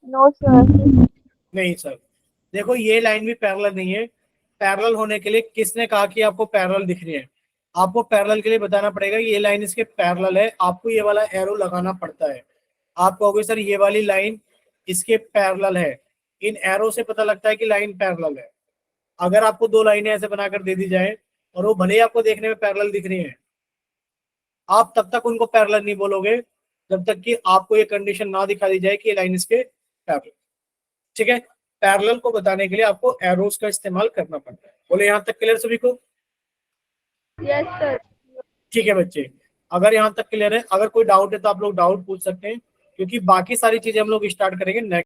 No sir. नहीं सर, देखो ये लाइन भी पैरेलल नहीं है। पैरेलल होने के लिए किसने कहा कि आपको पैरेलल दिख रही है? आपको पैरेलल के लिए बताना पड़ेगा ये लाइन इसके पैरेलल है, आपको ये वाला एरो लगाना पड़ता है। आप कहोगे सर ये वाली लाइन इसके पैरेलल है, इन एरो से पता लगता है कि लाइन पैरेलल है। अगर आपको दो लाइनें ऐसे बनाकर दे दी जाए और वो भले ही आपको देखने में पैरेलल दिख रही हैं, आप तब तक उनको पैरेलल नहीं बोलोगे जब तक कि आपको ये कंडीशन ना दिखा दी जाए कि ये लाइन इसके पैरेलल। ठीक है, पैरेलल को बताने के लिए आपको एरोस का इस्तेमाल करना पड़ता है। बोले यहाँ तक क्लियर सभी को? Yes sir. ठीक है बच्चे, अगर यहाँ तक क्लियर है, अगर कोई डाउट है तो आप लोग डाउट पूछ सकते हैं, क्योंकि बाकी सारी चीजें हम लोग स्टार्ट करेंगे नेक्स्ट